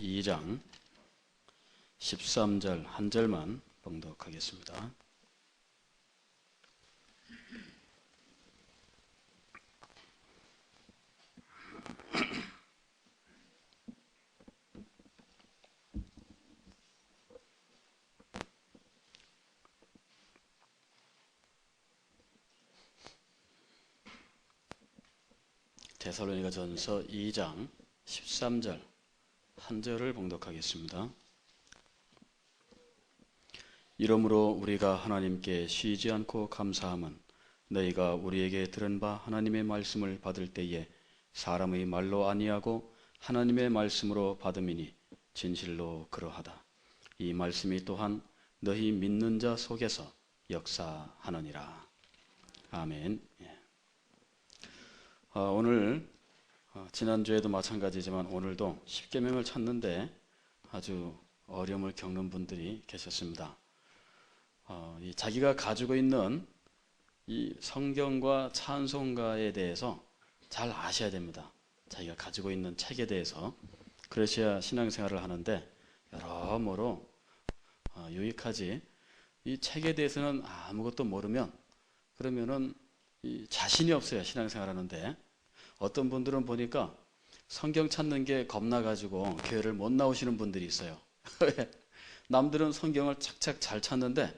2장 13절 한 절만 봉독하겠습니다. 데살로니가전서 2장 13절 한 절을 봉독하겠습니다. 이러므로 우리가 하나님께 쉬지 않고 감사함은 너희가 우리에게 들은 바 하나님의 말씀을 받을 때에 사람의 말로 아니하고 하나님의 말씀으로 받음이니 진실로 그러하다. 이 말씀이 또한 너희 믿는 자 속에서 역사하느니라. 아멘. 오늘 지난주에도 마찬가지지만 오늘도 십계명을 찾는데 아주 어려움을 겪는 분들이 계셨습니다. 자기가 가지고 있는 이 성경과 찬송가에 대해서 잘 아셔야 됩니다. 자기가 가지고 있는 책에 대해서. 그러셔야 신앙생활을 하는데 여러모로 유익하지. 이 책에 대해서는 아무것도 모르면 그러면은 자신이 없어요. 신앙생활 하는데. 어떤 분들은 보니까 성경 찾는 게 겁나가지고 교회를 못 나오시는 분들이 있어요. 남들은 성경을 착착 잘 찾는데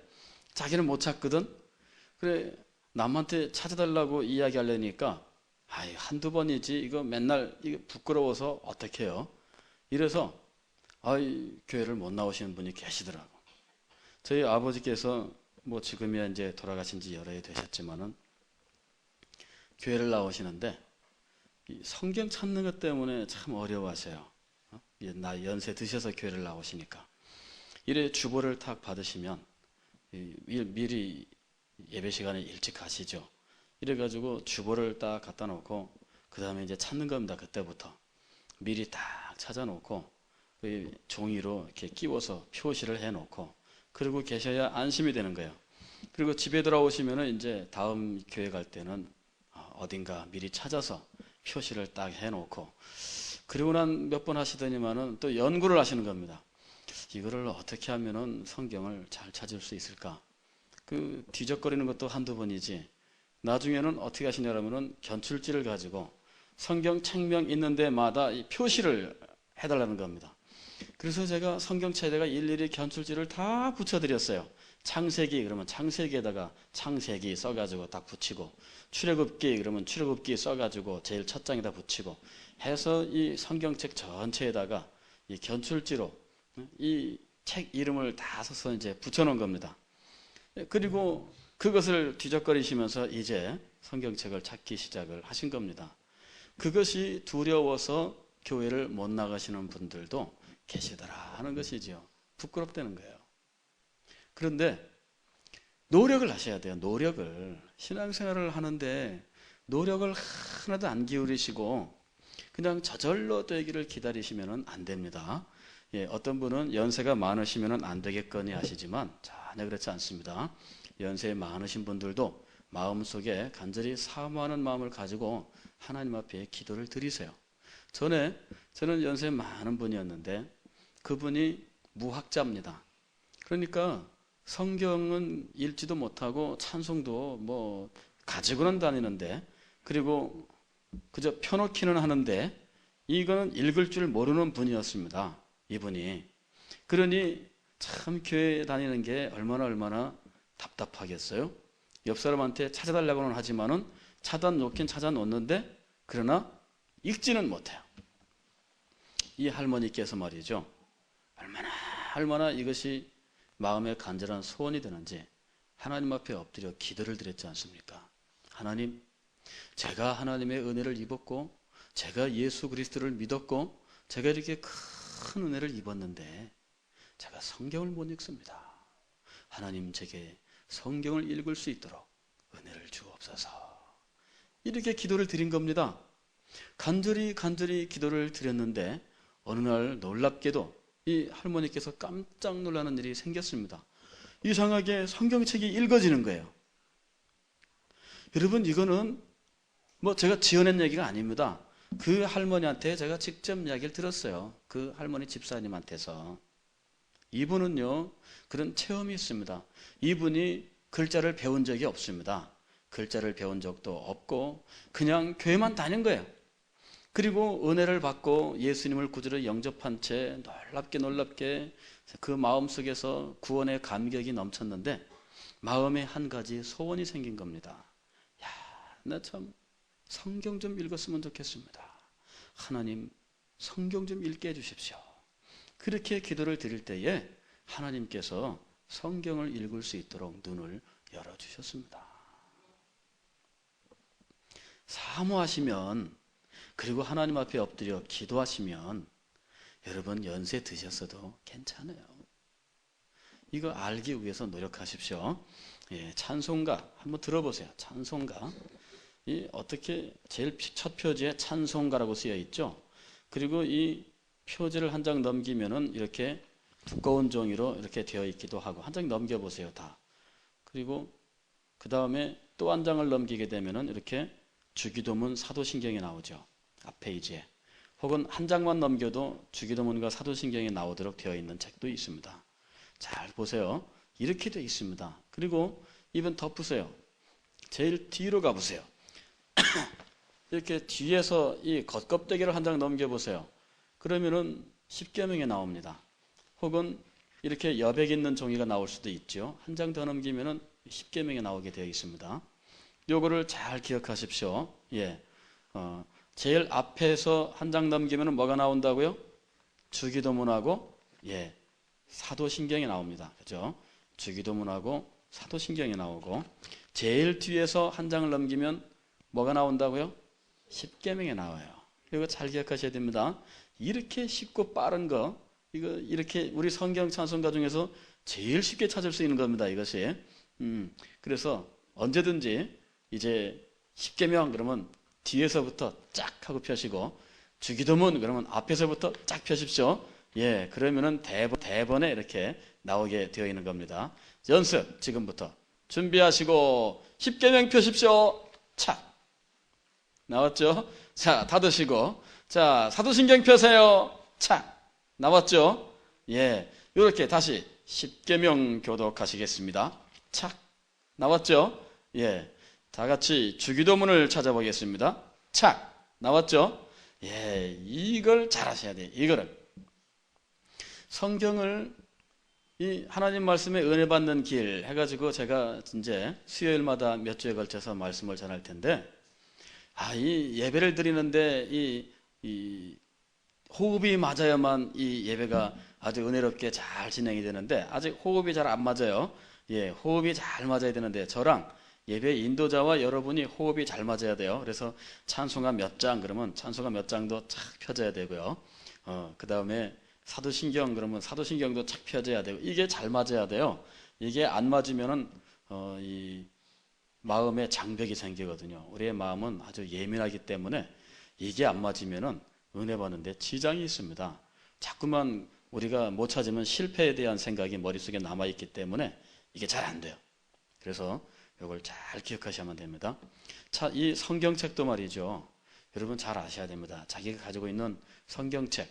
자기는 못 찾거든. 그래 남한테 찾아달라고 이야기하려니까 한두 번이지 이거 맨날 이거 부끄러워서 어떻게 해요. 이래서 교회를 못 나오시는 분이 계시더라고. 저희 아버지께서 뭐 지금이야 이제 돌아가신 지 여러 해 되셨지만은 교회를 나오시는데 이 성경 찾는 것 때문에 참 어려워하세요. 나 연세 드셔서 교회를 나오시니까. 이래 주보를 탁 받으시면 미리 예배 시간에 일찍 가시죠. 이래가지고 주보를 딱 갖다 놓고 그 다음에 이제 찾는 겁니다. 그때부터 미리 딱 찾아놓고 종이로 이렇게 끼워서 표시를 해놓고 그리고 계셔야 안심이 되는 거예요. 그리고 집에 돌아오시면은 이제 다음 교회 갈 때는 어딘가 미리 찾아서 표시를 딱 해놓고 그리고 난 몇 번 하시더니만은 또 연구를 하시는 겁니다. 이거를 어떻게 하면은 성경을 잘 찾을 수 있을까? 그 뒤적거리는 것도 한두 번이지. 나중에는 어떻게 하시냐면은 견출지를 가지고 성경 책명 있는 데마다 이 표시를 해달라는 겁니다. 그래서 제가 성경책에다가 일일이 견출지를 다 붙여드렸어요. 창세기 그러면 창세기에다가 창세기 써가지고 딱 붙이고, 출애굽기 그러면 출애굽기 써가지고 제일 첫 장에다 붙이고 해서 이 성경책 전체에다가 이 견출지로 이 책 이름을 다 써서 이제 붙여놓은 겁니다. 그리고 그것을 뒤적거리시면서 이제 성경책을 찾기 시작을 하신 겁니다. 그것이 두려워서 교회를 못 나가시는 분들도 계시더라 하는 것이지요. 부끄럽다는 거예요. 그런데 노력을 하셔야 돼요. 노력을. 신앙생활을 하는데 노력을 하나도 안 기울이시고 그냥 저절로 되기를 기다리시면 안 됩니다. 어떤 분은 연세가 많으시면 안 되겠거니 하시지만 전혀 그렇지 않습니다. 연세 많으신 분들도 마음속에 간절히 사모하는 마음을 가지고 하나님 앞에 기도를 드리세요. 저는 연세 많은 분이었는데 그분이 무학자입니다. 그러니까 성경은 읽지도 못하고 찬송도 뭐 가지고는 다니는데 그리고 그저 펴놓기는 하는데 이거는 읽을 줄 모르는 분이었습니다. 이분이. 그러니 참 교회 다니는 게 얼마나 답답하겠어요. 옆 사람한테 찾아달라고는 하지만은 찾아놓긴 찾아놓는데 그러나 읽지는 못해요. 이 할머니께서 말이죠. 얼마나 이것이 마음에 간절한 소원이 되는지 하나님 앞에 엎드려 기도를 드렸지 않습니까? 하나님, 제가 하나님의 은혜를 입었고 제가 예수 그리스도를 믿었고 제가 이렇게 큰 은혜를 입었는데 제가 성경을 못 읽습니다. 하나님 제게 성경을 읽을 수 있도록 은혜를 주옵소서. 이렇게 기도를 드린 겁니다. 간절히 기도를 드렸는데 어느 날 놀랍게도 이 할머니께서 깜짝 놀라는 일이 생겼습니다. 이상하게 성경책이 읽어지는 거예요. 여러분 이거는 뭐 제가 지어낸 얘기가 아닙니다. 그 할머니한테 제가 직접 이야기를 들었어요. 그 할머니 집사님한테서. 이분은요, 그런 체험이 있습니다. 이분이 글자를 배운 적이 없습니다. 글자를 배운 적도 없고 그냥 교회만 다닌 거예요. 그리고 은혜를 받고 예수님을 구주로 영접한 채 놀랍게 그 마음속에서 구원의 감격이 넘쳤는데 마음에 한 가지 소원이 생긴 겁니다. 야, 나 참 성경 좀 읽었으면 좋겠습니다. 하나님, 성경 좀 읽게 해주십시오. 그렇게 기도를 드릴 때에 하나님께서 성경을 읽을 수 있도록 눈을 열어주셨습니다. 사모하시면, 그리고 하나님 앞에 엎드려 기도하시면 여러분 연세 드셨어도 괜찮아요. 이거 알기 위해서 노력하십시오. 예, 찬송가 한번 들어보세요. 찬송가. 이 어떻게 제일 첫 표지에 찬송가라고 쓰여 있죠. 그리고 이 표지를 한 장 넘기면은 이렇게 두꺼운 종이로 이렇게 되어 있기도 하고, 한 장 넘겨보세요. 다. 그리고 그 다음에 또 한 장을 넘기게 되면은 이렇게 주기도문 사도신경이 나오죠. 앞 페이지에. 혹은 한 장만 넘겨도 주기도문과 사도신경이 나오도록 되어 있는 책도 있습니다. 잘 보세요. 이렇게 되어 있습니다. 그리고 이번 덮으세요. 제일 뒤로 가보세요. 이렇게 뒤에서 이 겉껍데기를 한 장 넘겨보세요. 그러면은 십계명이 나옵니다. 혹은 이렇게 여백 있는 종이가 나올 수도 있죠. 한 장 더 넘기면은 십계명이 나오게 되어 있습니다. 요거를 잘 기억하십시오. 예, 제일 앞에서 한 장 넘기면은 뭐가 나온다고요? 주기도문하고 예, 사도신경이 나옵니다. 그죠? 주기도문하고 사도신경이 나오고, 제일 뒤에서 한 장을 넘기면 뭐가 나온다고요? 십계명이 나와요. 이거 잘 기억하셔야 됩니다. 이렇게 쉽고 빠른 거, 이거 이렇게 우리 성경 찬송가 중에서 제일 쉽게 찾을 수 있는 겁니다. 이것이. 그래서 언제든지 이제 십계명 그러면 뒤에서부터 쫙 하고 펴시고, 주기도문 그러면 앞에서부터 쫙 펴십시오. 예, 그러면은 대본에 이렇게 나오게 되어 있는 겁니다. 연습 지금부터 준비하시고 십계명 펴십시오. 착 나왔죠? 자, 닫으시고, 자, 사도신경 펴세요. 착 나왔죠? 예, 이렇게 다시 십계명 교독하시겠습니다. 착 나왔죠? 예, 다 같이 주기도문을 찾아보겠습니다. 착 나왔죠? 예, 이걸 잘 하셔야 돼요. 이거를 성경을 이 하나님 말씀에 은혜 받는 길 해가지고 제가 이제 수요일마다 몇 주에 걸쳐서 말씀을 전할 텐데, 이 예배를 드리는데 이 호흡이 맞아야만 이 예배가 아주 은혜롭게 잘 진행이 되는데, 아직 호흡이 잘 안 맞아요. 예, 호흡이 잘 맞아야 되는데 저랑 예배 인도자와 여러분이 호흡이 잘 맞아야 돼요. 그래서 찬송가 몇 장 그러면 찬송가 몇 장도 착 펴져야 되고요. 그 다음에 사도신경 그러면 사도신경도 착 펴져야 되고, 이게 잘 맞아야 돼요. 이게 안 맞으면은 이 마음에 장벽이 생기거든요. 우리의 마음은 아주 예민하기 때문에 이게 안 맞으면은 은혜 받는데 지장이 있습니다. 자꾸만 우리가 못 찾으면 실패에 대한 생각이 머릿속에 남아있기 때문에 이게 잘 안 돼요. 그래서 이걸 잘 기억하셔야만 됩니다. 자, 이 성경책도 말이죠. 여러분 잘 아셔야 됩니다. 자기가 가지고 있는 성경책,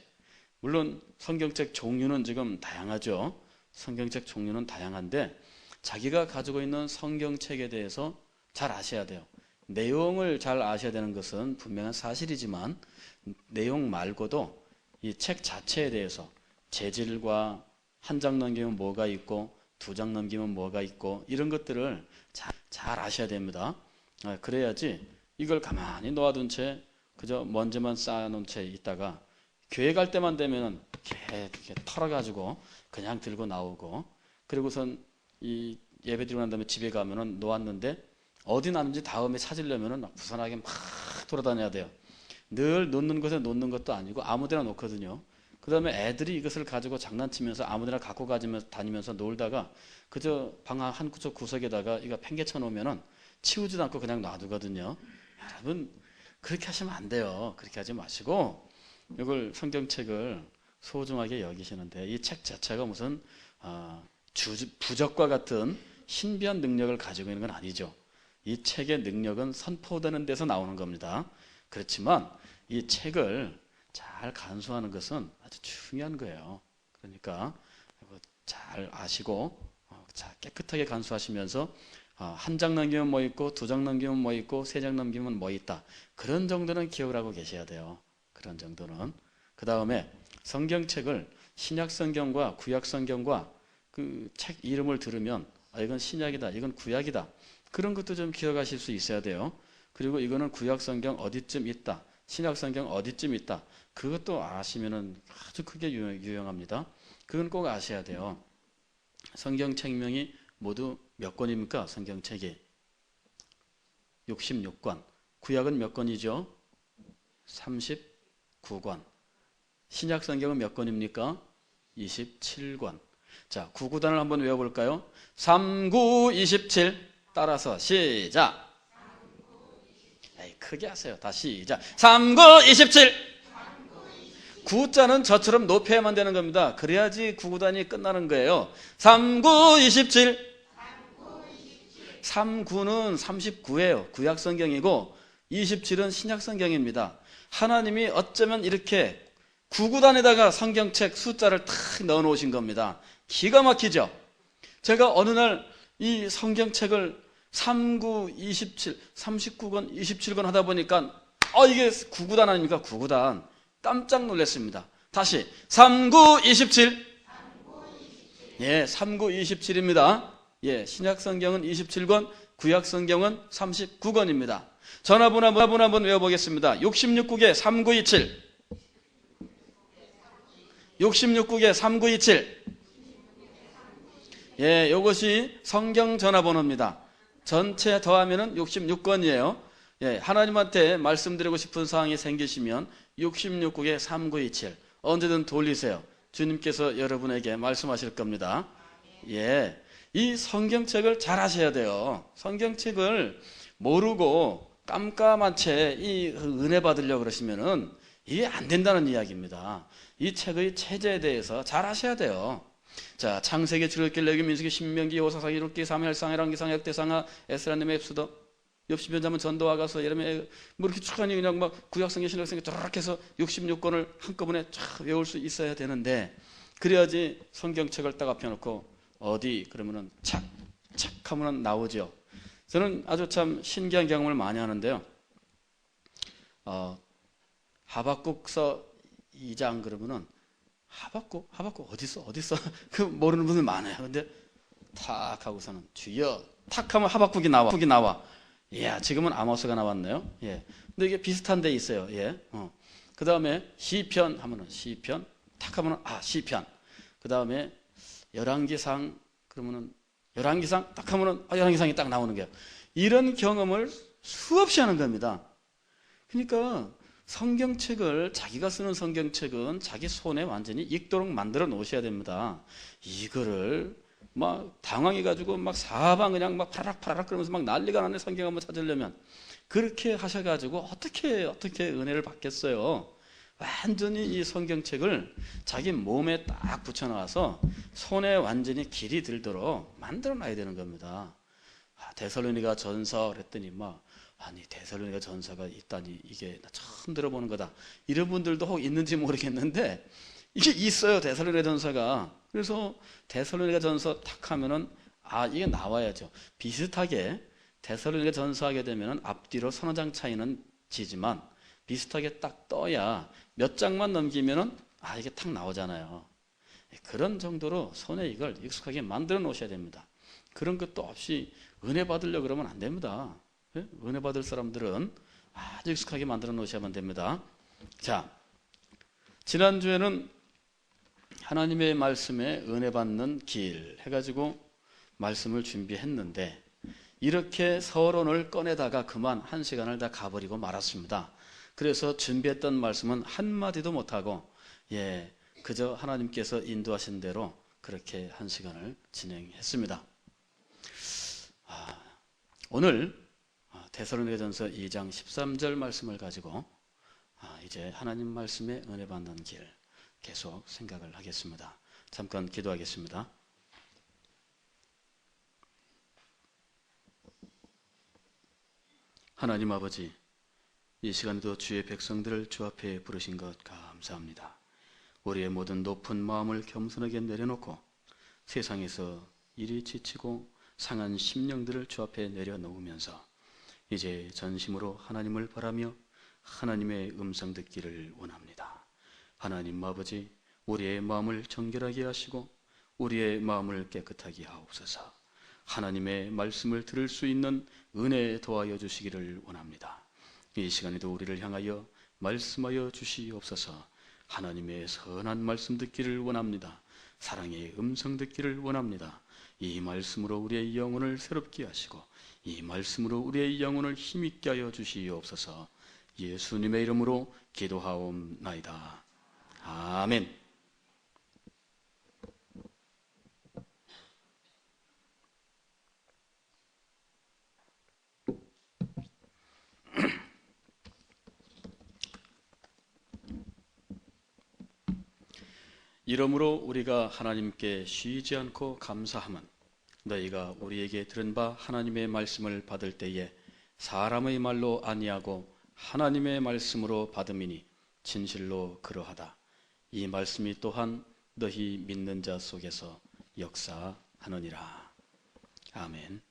물론 성경책 종류는 지금 다양하죠. 성경책 종류는 다양한데 자기가 가지고 있는 성경책에 대해서 잘 아셔야 돼요. 내용을 잘 아셔야 되는 것은 분명한 사실이지만 내용 말고도 이 책 자체에 대해서 재질과 한 장 넘기면 뭐가 있고 두 장 넘기면 뭐가 있고 이런 것들을 잘 아셔야 됩니다. 그래야지 이걸 가만히 놓아둔 채 그저 먼지만 쌓아놓은 채 있다가 교회 갈 때만 되면은 이렇게 털어가지고 그냥 들고 나오고, 그리고선 이 예배 드리고 난 다음에 집에 가면은 놓았는데 어디 놨는지 다음에 찾으려면은 막 부산하게 막 돌아다녀야 돼요. 늘 놓는 곳에 놓는 것도 아니고 아무데나 놓거든요. 그 다음에 애들이 이것을 가지고 장난치면서 아무데나 갖고 다니면서 놀다가 그저 방 한구석 구석에다가 이거 팽개쳐 놓으면은 치우지도 않고 그냥 놔두거든요. 여러분 그렇게 하시면 안 돼요. 그렇게 하지 마시고 이걸 성경책을 소중하게 여기시는데, 이 책 자체가 무슨 부적과 같은 신비한 능력을 가지고 있는 건 아니죠. 이 책의 능력은 선포되는 데서 나오는 겁니다. 그렇지만 이 책을 잘 간수하는 것은 아주 중요한 거예요. 그러니까 잘 아시고 잘 깨끗하게 간수하시면서 한 장 넘기면 뭐 있고 두 장 넘기면 뭐 있고 세 장 넘기면 뭐 있다. 그런 정도는 기억을 하고 계셔야 돼요. 그런 정도는. 그 다음에 성경책을 신약 성경과 구약 성경과 그 책 이름을 들으면 이건 신약이다, 이건 구약이다. 그런 것도 좀 기억하실 수 있어야 돼요. 그리고 이거는 구약 성경 어디쯤 있다, 신약 성경 어디쯤 있다. 그것도 아시면은 아주 크게 유용합니다. 그건 꼭 아셔야 돼요. 성경책명이 모두 몇 권입니까? 성경책이 66권. 구약은 몇 권이죠? 39권. 신약 성경은 몇 권입니까? 27권. 자, 구구단을 한번 외워볼까요? 3, 9, 27. 따라서 시작. 에이, 크게 하세요. 다시 시작. 3, 9, 27. 구자는 저처럼 높여야만 되는 겁니다. 그래야지 구구단이 끝나는 거예요. 3, 9, 27. 3, 9는 39예요. 구약 성경이고 27은 신약 성경입니다. 하나님이 어쩌면 이렇게 구구단에다가 성경책 숫자를 탁 넣어 놓으신 겁니다. 기가 막히죠? 제가 어느 날 이 성경책을 3, 9, 27, 39권, 27권 하다 보니까 이게 구구단 아닙니까? 구구단. 깜짝 놀랐습니다. 다시 3, 9, 27. 예, 3, 9, 27입니다. 예, 신약 성경은 27권, 구약 성경은 39권입니다. 전화번호 한번 외워보겠습니다. 66국에 3927. 66국에 3927. 예, 이것이 성경 전화번호입니다. 전체 더하면은 66권이에요. 예, 하나님한테 말씀드리고 싶은 사항이 생기시면 66국에 3927 언제든 돌리세요. 주님께서 여러분에게 말씀하실 겁니다. 예, 이 성경책을 잘 하셔야 돼요. 성경책을 모르고 깜깜한 채 이 은혜 받으려고 그러시면은 이게 안 된다는 이야기입니다. 이 책의 체제에 대해서 잘 하셔야 돼요. 자, 창세기, 출애굽기, 레위기, 민수기, 신명기, 여호사기, 룻기, 사무엘, 상해랑, 기상, 역대상하, 에스라님, 앱수더, 엽시, 변자문, 전도와 가서 예레미야, 뭐 이렇게 쭉 하니 그냥 막 구약성경, 신약성경 쫙 해서 66권을 한꺼번에 쫙 외울 수 있어야 되는데, 그래야지 성경책을 딱 앞에 놓고 어디 그러면은 착 하면은 나오죠. 저는 아주 참 신기한 경험을 많이 하는데요. 하박국서 2장 그러면은 하박국 어딨어? 그 모르는 분들 많아요. 근데 탁 하고서는 주여 탁 하면 하박국이 나와. 이야, 지금은 아모스가 나왔네요. 예. 근데 이게 비슷한 데 있어요. 예. 그 다음에 시편 하면은 시편 탁 하면은 시편. 그 다음에 열왕기상 그러면은 열왕기상 딱 하면은 열왕기상이 딱 나오는 거예요. 이런 경험을 수없이 하는 겁니다. 그러니까 성경책을 자기가 쓰는 성경책은 자기 손에 완전히 익도록 만들어 놓으셔야 됩니다. 이거를 막 당황해가지고 막 사방 그냥 막 파라락 그러면서 막 난리가 나네. 성경 한번 찾으려면 그렇게 하셔가지고 어떻게 은혜를 받겠어요? 완전히 이 성경책을 자기 몸에 딱 붙여놔서 손에 완전히 길이 들도록 만들어 놔야 되는 겁니다. 데살로니가 전서 그랬더니 아니 데살로니가 전서가 있다니 이게 나 처음 들어보는 거다. 이런 분들도 혹 있는지 모르겠는데 이게 있어요. 데살로니가 전서가. 그래서 데살로니가 전서 탁 하면은 이게 나와야죠. 비슷하게 데살로니가 전서 하게 되면은 앞뒤로 서너 장 차이는 지지만 비슷하게 딱 떠야 몇 장만 넘기면은 이게 탁 나오잖아요. 그런 정도로 손에 이걸 익숙하게 만들어 놓으셔야 됩니다. 그런 것도 없이 은혜 받으려고 그러면 안 됩니다. 은혜 받을 사람들은 아주 익숙하게 만들어 놓으셔야만 됩니다. 자, 지난주에는 하나님의 말씀에 은혜 받는 길 해가지고 말씀을 준비했는데 이렇게 서론을 꺼내다가 그만 1시간을 다 가버리고 말았습니다. 그래서 준비했던 말씀은 한마디도 못하고 그저 하나님께서 인도하신 대로 그렇게 1시간을 진행했습니다. 오늘 데살로니가전서 2장 13절 말씀을 가지고 이제 하나님 말씀에 은혜 받는 길 계속 생각을 하겠습니다. 잠깐 기도하겠습니다. 하나님 아버지, 이 시간에도 주의 백성들을 주 앞에 부르신 것 감사합니다. 우리의 모든 높은 마음을 겸손하게 내려놓고 세상에서 이리 지치고 상한 심령들을 주 앞에 내려놓으면서 이제 전심으로 하나님을 바라며 하나님의 음성 듣기를 원합니다. 하나님 아버지, 우리의 마음을 정결하게 하시고 우리의 마음을 깨끗하게 하옵소서. 하나님의 말씀을 들을 수 있는 은혜 도와여 주시기를 원합니다. 이 시간에도 우리를 향하여 말씀하여 주시옵소서. 하나님의 선한 말씀 듣기를 원합니다. 사랑의 음성 듣기를 원합니다. 이 말씀으로 우리의 영혼을 새롭게 하시고 이 말씀으로 우리의 영혼을 힘있게 하여 주시옵소서. 예수님의 이름으로 기도하옵나이다. 아멘. 이러므로 우리가 하나님께 쉬지 않고 감사함은 너희가 우리에게 들은 바 하나님의 말씀을 받을 때에 사람의 말로 아니하고 하나님의 말씀으로 받음이니 진실로 그러하다. 이 말씀이 또한 너희 믿는 자 속에서 역사하느니라. 아멘.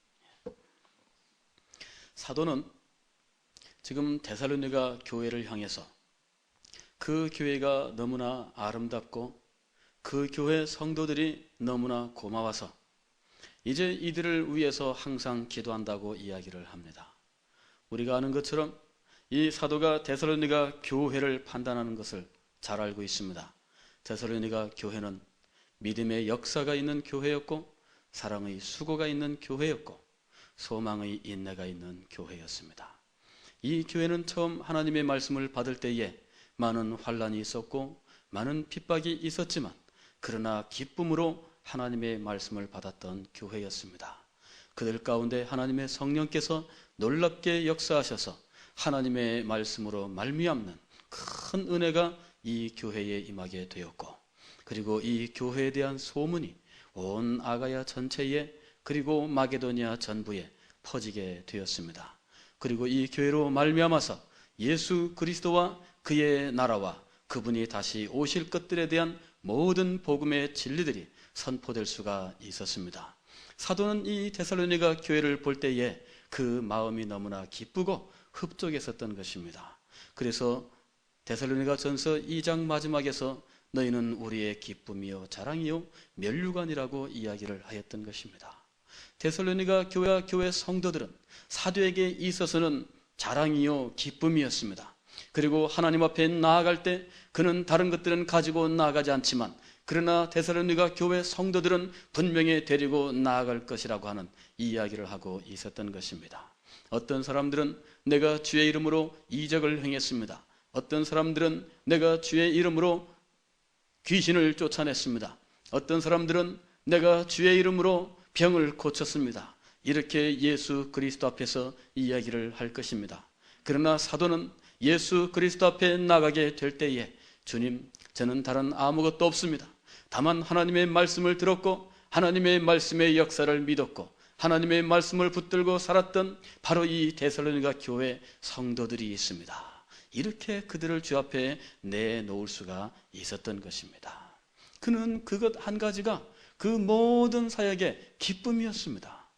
사도는 지금 데살로니가 교회를 향해서 그 교회가 너무나 아름답고 그 교회 성도들이 너무나 고마워서 이제 이들을 위해서 항상 기도한다고 이야기를 합니다. 우리가 아는 것처럼 이 사도가 데살로니가 교회를 판단하는 것을 잘 알고 있습니다. 데살로니가 교회는 믿음의 역사가 있는 교회였고 사랑의 수고가 있는 교회였고 소망의 인내가 있는 교회였습니다. 이 교회는 처음 하나님의 말씀을 받을 때에 많은 환난이 있었고 많은 핍박이 있었지만 그러나 기쁨으로 하나님의 말씀을 받았던 교회였습니다. 그들 가운데 하나님의 성령께서 놀랍게 역사하셔서 하나님의 말씀으로 말미암는 큰 은혜가 이 교회에 임하게 되었고 그리고 이 교회에 대한 소문이 온 아가야 전체에 그리고 마게도니아 전부에 퍼지게 되었습니다. 그리고 이 교회로 말미암아서 예수 그리스도와 그의 나라와 그분이 다시 오실 것들에 대한 모든 복음의 진리들이 선포될 수가 있었습니다. 사도는 이 데살로니가 교회를 볼 때에 그 마음이 너무나 기쁘고 흡족했었던 것입니다. 그래서 데살로니가 전서 2장 마지막에서 너희는 우리의 기쁨이요 자랑이요 면류관이라고 이야기를 하였던 것입니다. 데살로니가 교회와 교회 성도들은 사도에게 있어서는 자랑이요 기쁨이었습니다. 그리고 하나님 앞에 나아갈 때 그는 다른 것들은 가지고 나아가지 않지만 그러나 데살로니가 교회 성도들은 분명히 데리고 나아갈 것이라고 하는 이야기를 하고 있었던 것입니다. 어떤 사람들은 내가 주의 이름으로 이적을 행했습니다. 어떤 사람들은 내가 주의 이름으로 귀신을 쫓아냈습니다. 어떤 사람들은 내가 주의 이름으로 병을 고쳤습니다. 이렇게 예수 그리스도 앞에서 이야기를 할 것입니다. 그러나 사도는 예수 그리스도 앞에 나가게 될 때에 주님, 저는 다른 아무것도 없습니다. 다만 하나님의 말씀을 들었고 하나님의 말씀의 역사를 믿었고 하나님의 말씀을 붙들고 살았던 바로 이 데살로니가 교회 성도들이 있습니다. 이렇게 그들을 주 앞에 내놓을 수가 있었던 것입니다. 그는 그것 한 가지가 그 모든 사역의 기쁨이었습니다.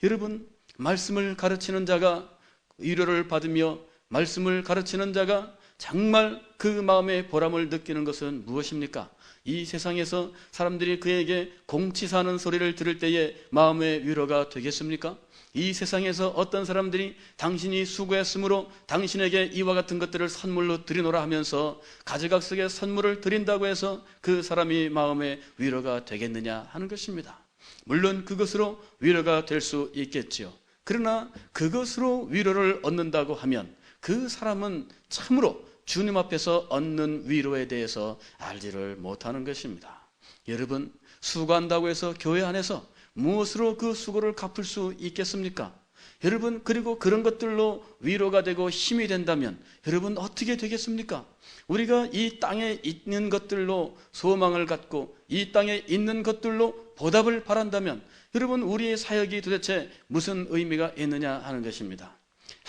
여러분, 말씀을 가르치는 자가 위로를 받으며 말씀을 가르치는 자가 정말 그 마음의 보람을 느끼는 것은 무엇입니까? 이 세상에서 사람들이 그에게 공치사하는 소리를 들을 때에 마음의 위로가 되겠습니까? 이 세상에서 어떤 사람들이 당신이 수고했으므로 당신에게 이와 같은 것들을 선물로 드리노라 하면서 가지각색의 선물을 드린다고 해서 그 사람이 마음의 위로가 되겠느냐 하는 것입니다. 물론 그것으로 위로가 될 수 있겠지요. 그러나 그것으로 위로를 얻는다고 하면 그 사람은 참으로 주님 앞에서 얻는 위로에 대해서 알지를 못하는 것입니다. 여러분, 수고한다고 해서 교회 안에서 무엇으로 그 수고를 갚을 수 있겠습니까? 여러분, 그리고 그런 것들로 위로가 되고 힘이 된다면 여러분 어떻게 되겠습니까? 우리가 이 땅에 있는 것들로 소망을 갖고 이 땅에 있는 것들로 보답을 바란다면 여러분 우리의 사역이 도대체 무슨 의미가 있느냐 하는 것입니다.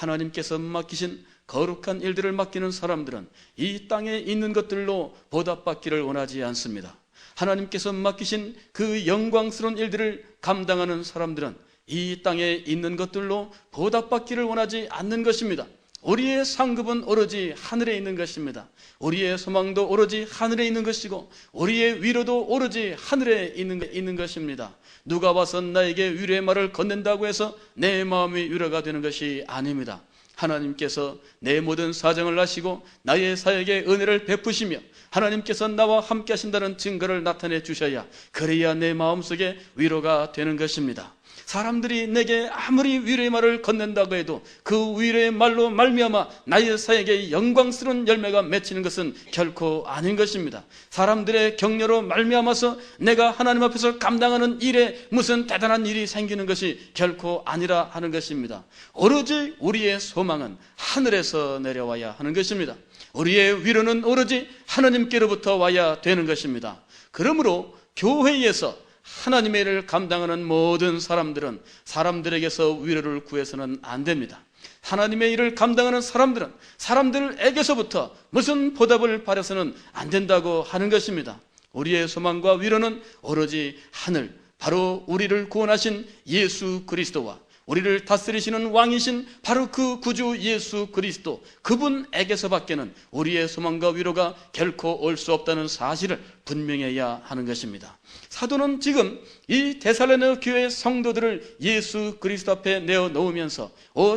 하나님께서 맡기신 거룩한 일들을 맡기는 사람들은 이 땅에 있는 것들로 보답받기를 원하지 않습니다. 하나님께서 맡기신 그 영광스러운 일들을 감당하는 사람들은 이 땅에 있는 것들로 보답받기를 원하지 않는 것입니다. 우리의 상급은 오로지 하늘에 있는 것입니다. 우리의 소망도 오로지 하늘에 있는 것이고 우리의 위로도 오로지 하늘에 있는 것입니다. 누가 와서 나에게 위로의 말을 건넨다고 해서 내 마음이 위로가 되는 것이 아닙니다. 하나님께서 내 모든 사정을 아시고 나의 사역에 은혜를 베푸시며 하나님께서 나와 함께 하신다는 증거를 나타내 주셔야, 그래야 내 마음속에 위로가 되는 것입니다. 사람들이 내게 아무리 위로의 말을 건넨다고 해도 그 위로의 말로 말미암아 나의 사역에 영광스러운 열매가 맺히는 것은 결코 아닌 것입니다. 사람들의 격려로 말미암아서 내가 하나님 앞에서 감당하는 일에 무슨 대단한 일이 생기는 것이 결코 아니라 하는 것입니다. 오로지 우리의 소망은 하늘에서 내려와야 하는 것입니다. 우리의 위로는 오로지 하나님께로부터 와야 되는 것입니다. 그러므로 교회에서 하나님의 일을 감당하는 모든 사람들은 사람들에게서 위로를 구해서는 안 됩니다. 하나님의 일을 감당하는 사람들은 사람들에게서부터 무슨 보답을 바라서는 안 된다고 하는 것입니다. 우리의 소망과 위로는 오로지 하늘, 바로 우리를 구원하신 예수 그리스도와 우리를 다스리시는 왕이신 바로 그 구주 예수 그리스도, 그분에게서밖에는 우리의 소망과 위로가 결코 올 수 없다는 사실을 분명해야 하는 것입니다. 사도는 지금 이 데살로니가 교회의 성도들을 예수 그리스도 앞에 내어놓으면서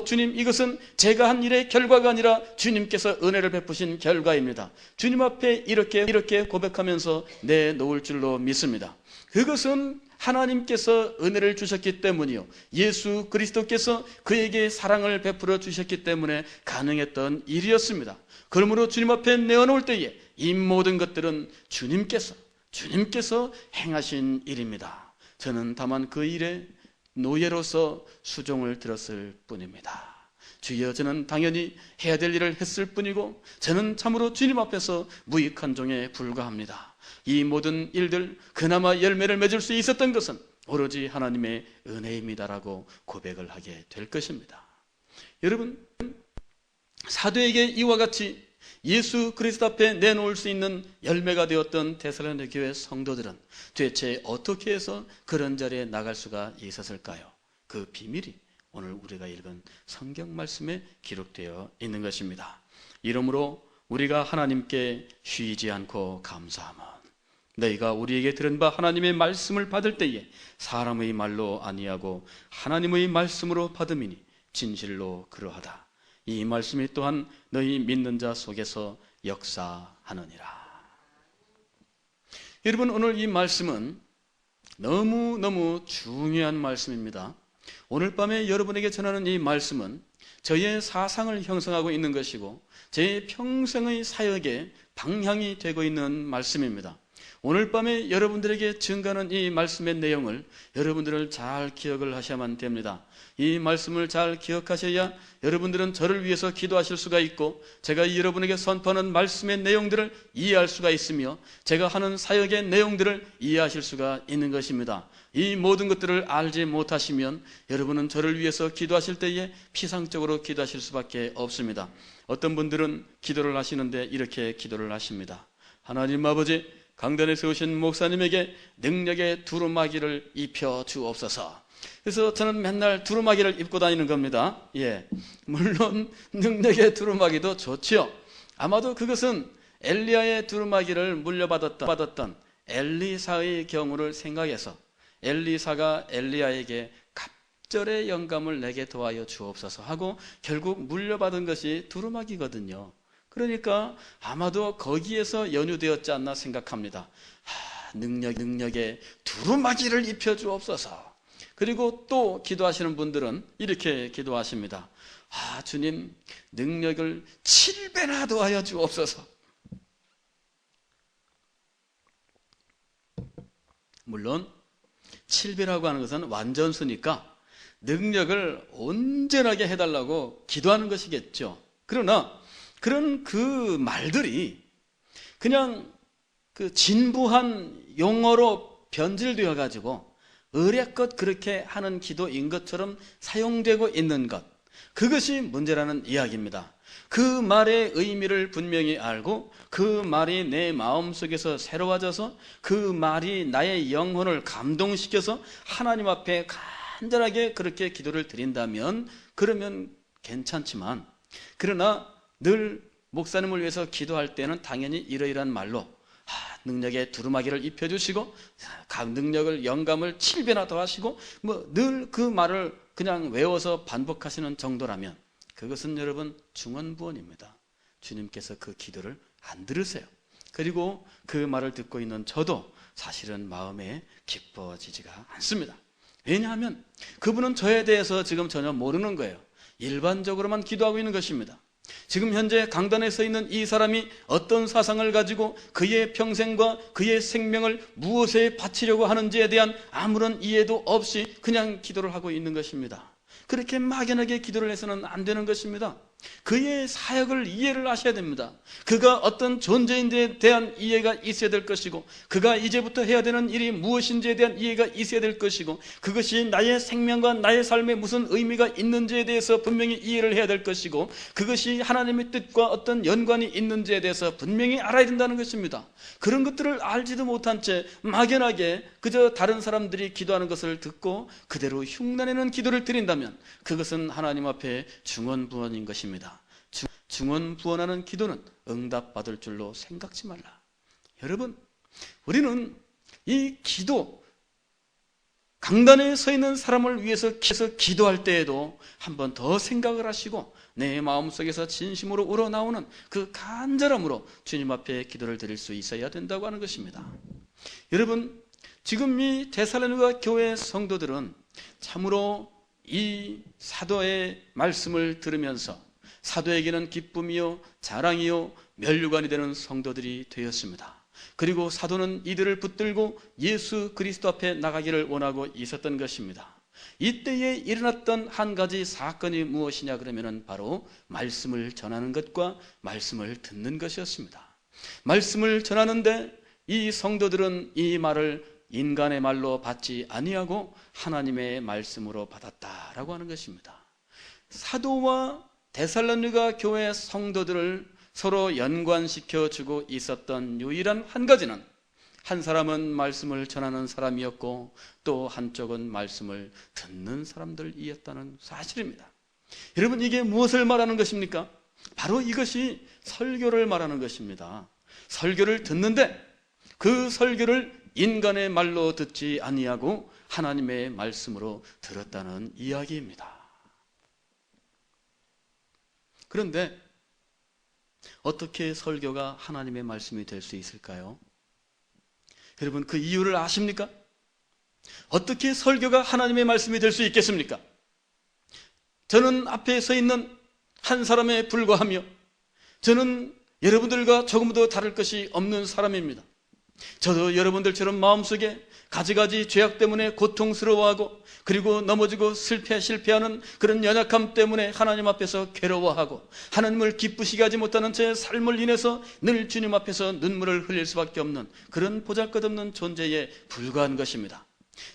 주님, 이것은 제가 한 일의 결과가 아니라 주님께서 은혜를 베푸신 결과입니다. 주님 앞에 이렇게 고백하면서 내놓을 줄로 믿습니다. 그것은 하나님께서 은혜를 주셨기 때문이요, 예수 그리스도께서 그에게 사랑을 베풀어 주셨기 때문에 가능했던 일이었습니다. 그러므로 주님 앞에 내어놓을 때에 이 모든 것들은 주님께서 행하신 일입니다. 저는 다만 그 일에 노예로서 수종을 들었을 뿐입니다. 주여, 저는 당연히 해야 될 일을 했을 뿐이고 저는 참으로 주님 앞에서 무익한 종에 불과합니다. 이 모든 일들, 그나마 열매를 맺을 수 있었던 것은 오로지 하나님의 은혜입니다라고 고백을 하게 될 것입니다. 여러분, 사도에게 이와 같이 예수 그리스도 앞에 내놓을 수 있는 열매가 되었던 데살로니가 교회 성도들은 대체 어떻게 해서 그런 자리에 나갈 수가 있었을까요? 그 비밀이 오늘 우리가 읽은 성경 말씀에 기록되어 있는 것입니다. 이러므로 우리가 하나님께 쉬지 않고 감사하면 너희가 우리에게 들은 바 하나님의 말씀을 받을 때에 사람의 말로 아니하고 하나님의 말씀으로 받음이니 진실로 그러하다. 이 말씀이 또한 너희 믿는 자 속에서 역사하느니라. 여러분, 오늘 이 말씀은 너무너무 중요한 말씀입니다. 오늘 밤에 여러분에게 전하는 이 말씀은 저의 사상을 형성하고 있는 것이고 제 평생의 사역의 방향이 되고 있는 말씀입니다. 오늘 밤에 여러분들에게 증거하는 이 말씀의 내용을 여러분들은 잘 기억을 하셔야만 됩니다. 이 말씀을 잘 기억하셔야 여러분들은 저를 위해서 기도하실 수가 있고 제가 여러분에게 선포하는 말씀의 내용들을 이해할 수가 있으며 제가 하는 사역의 내용들을 이해하실 수가 있는 것입니다. 이 모든 것들을 알지 못하시면 여러분은 저를 위해서 기도하실 때에 피상적으로 기도하실 수밖에 없습니다. 어떤 분들은 기도를 하시는데 이렇게 기도를 하십니다. 하나님 아버지, 강단에 세우신 목사님에게 능력의 두루마기를 입혀 주옵소서. 그래서 저는 맨날 두루마기를 입고 다니는 겁니다. 물론 능력의 두루마기도 좋지요. 아마도 그것은 엘리야의 두루마기를 물려받았던 엘리사의 경우를 생각해서 엘리사가 엘리야에게 갑절의 영감을 내게 도와여 주옵소서 하고 결국 물려받은 것이 두루마기거든요. 그러니까 아마도 거기에서 연유되었지 않나 생각합니다. 능력에 두루마기를 입혀 주옵소서. 그리고 또 기도하시는 분들은 이렇게 기도하십니다. 주님, 능력을 7배나 더하여 주옵소서. 물론 7배라고 하는 것은 완전수니까 능력을 온전하게 해달라고 기도하는 것이겠죠. 그러나 그런 그 말들이 그냥 그 진부한 용어로 변질되어 가지고 의례껏 그렇게 하는 기도인 것처럼 사용되고 있는 것, 그것이 문제라는 이야기입니다. 그 말의 의미를 분명히 알고 그 말이 내 마음속에서 새로워져서 그 말이 나의 영혼을 감동시켜서 하나님 앞에 간절하게 그렇게 기도를 드린다면 그러면 괜찮지만, 그러나 늘 목사님을 위해서 기도할 때는 당연히 이러이러한 말로 능력의 두루마기를 입혀주시고 능력을 영감을 7배나 더하시고 늘 그 말을 그냥 외워서 반복하시는 정도라면 그것은 여러분 중언부언입니다. 주님께서 그 기도를 안 들으세요. 그리고 그 말을 듣고 있는 저도 사실은 마음에 기뻐지지가 않습니다. 왜냐하면 그분은 저에 대해서 지금 전혀 모르는 거예요. 일반적으로만 기도하고 있는 것입니다. 지금 현재 강단에 서 있는 이 사람이 어떤 사상을 가지고 그의 평생과 그의 생명을 무엇에 바치려고 하는지에 대한 아무런 이해도 없이 그냥 기도를 하고 있는 것입니다. 그렇게 막연하게 기도를 해서는 안 되는 것입니다. 그의 사역을 이해를 하셔야 됩니다. 그가 어떤 존재인지에 대한 이해가 있어야 될 것이고, 그가 이제부터 해야 되는 일이 무엇인지에 대한 이해가 있어야 될 것이고, 그것이 나의 생명과 나의 삶에 무슨 의미가 있는지에 대해서 분명히 이해를 해야 될 것이고, 그것이 하나님의 뜻과 어떤 연관이 있는지에 대해서 분명히 알아야 된다는 것입니다. 그런 것들을 알지도 못한 채 막연하게 그저 다른 사람들이 기도하는 것을 듣고 그대로 흉내내는 기도를 드린다면 그것은 하나님 앞에 중언부언인 것입니다. 중언부언하는 기도는 응답받을 줄로 생각지 말라. 여러분, 우리는 이 기도, 강단에 서 있는 사람을 위해서 기도할 때에도 한 번 더 생각을 하시고 내 마음속에서 진심으로 우러나오는 그 간절함으로 주님 앞에 기도를 드릴 수 있어야 된다고 하는 것입니다. 여러분, 지금 이 데살로니가 교회 성도들은 참으로 이 사도의 말씀을 들으면서 사도에게는 기쁨이요 자랑이요 면류관이 되는 성도들이 되었습니다. 그리고 사도는 이들을 붙들고 예수 그리스도 앞에 나가기를 원하고 있었던 것입니다. 이때에 일어났던 한 가지 사건이 무엇이냐 그러면 바로 말씀을 전하는 것과 말씀을 듣는 것이었습니다. 말씀을 전하는데 이 성도들은 이 말을 인간의 말로 받지 아니하고 하나님의 말씀으로 받았다라고 하는 것입니다. 사도와 데살로니가 교회 성도들을 서로 연관시켜 주고 있었던 유일한 한 가지는 한 사람은 말씀을 전하는 사람이었고 또 한쪽은 말씀을 듣는 사람들이었다는 사실입니다. 여러분, 이게 무엇을 말하는 것입니까? 바로 이것이 설교를 말하는 것입니다. 설교를 듣는데 그 설교를 인간의 말로 듣지 아니하고 하나님의 말씀으로 들었다는 이야기입니다. 그런데 어떻게 설교가 하나님의 말씀이 될 수 있을까요? 여러분, 그 이유를 아십니까? 어떻게 설교가 하나님의 말씀이 될 수 있겠습니까? 저는 앞에 서 있는 한 사람에 불과하며 저는 여러분들과 조금도 다를 것이 없는 사람입니다. 저도 여러분들처럼 마음속에 가지가지 죄악 때문에 고통스러워하고 그리고 넘어지고 실패하는 그런 연약함 때문에 하나님 앞에서 괴로워하고 하나님을 기쁘시게 하지 못하는 제 삶을 인해서 늘 주님 앞에서 눈물을 흘릴 수밖에 없는 그런 보잘것없는 존재에 불과한 것입니다.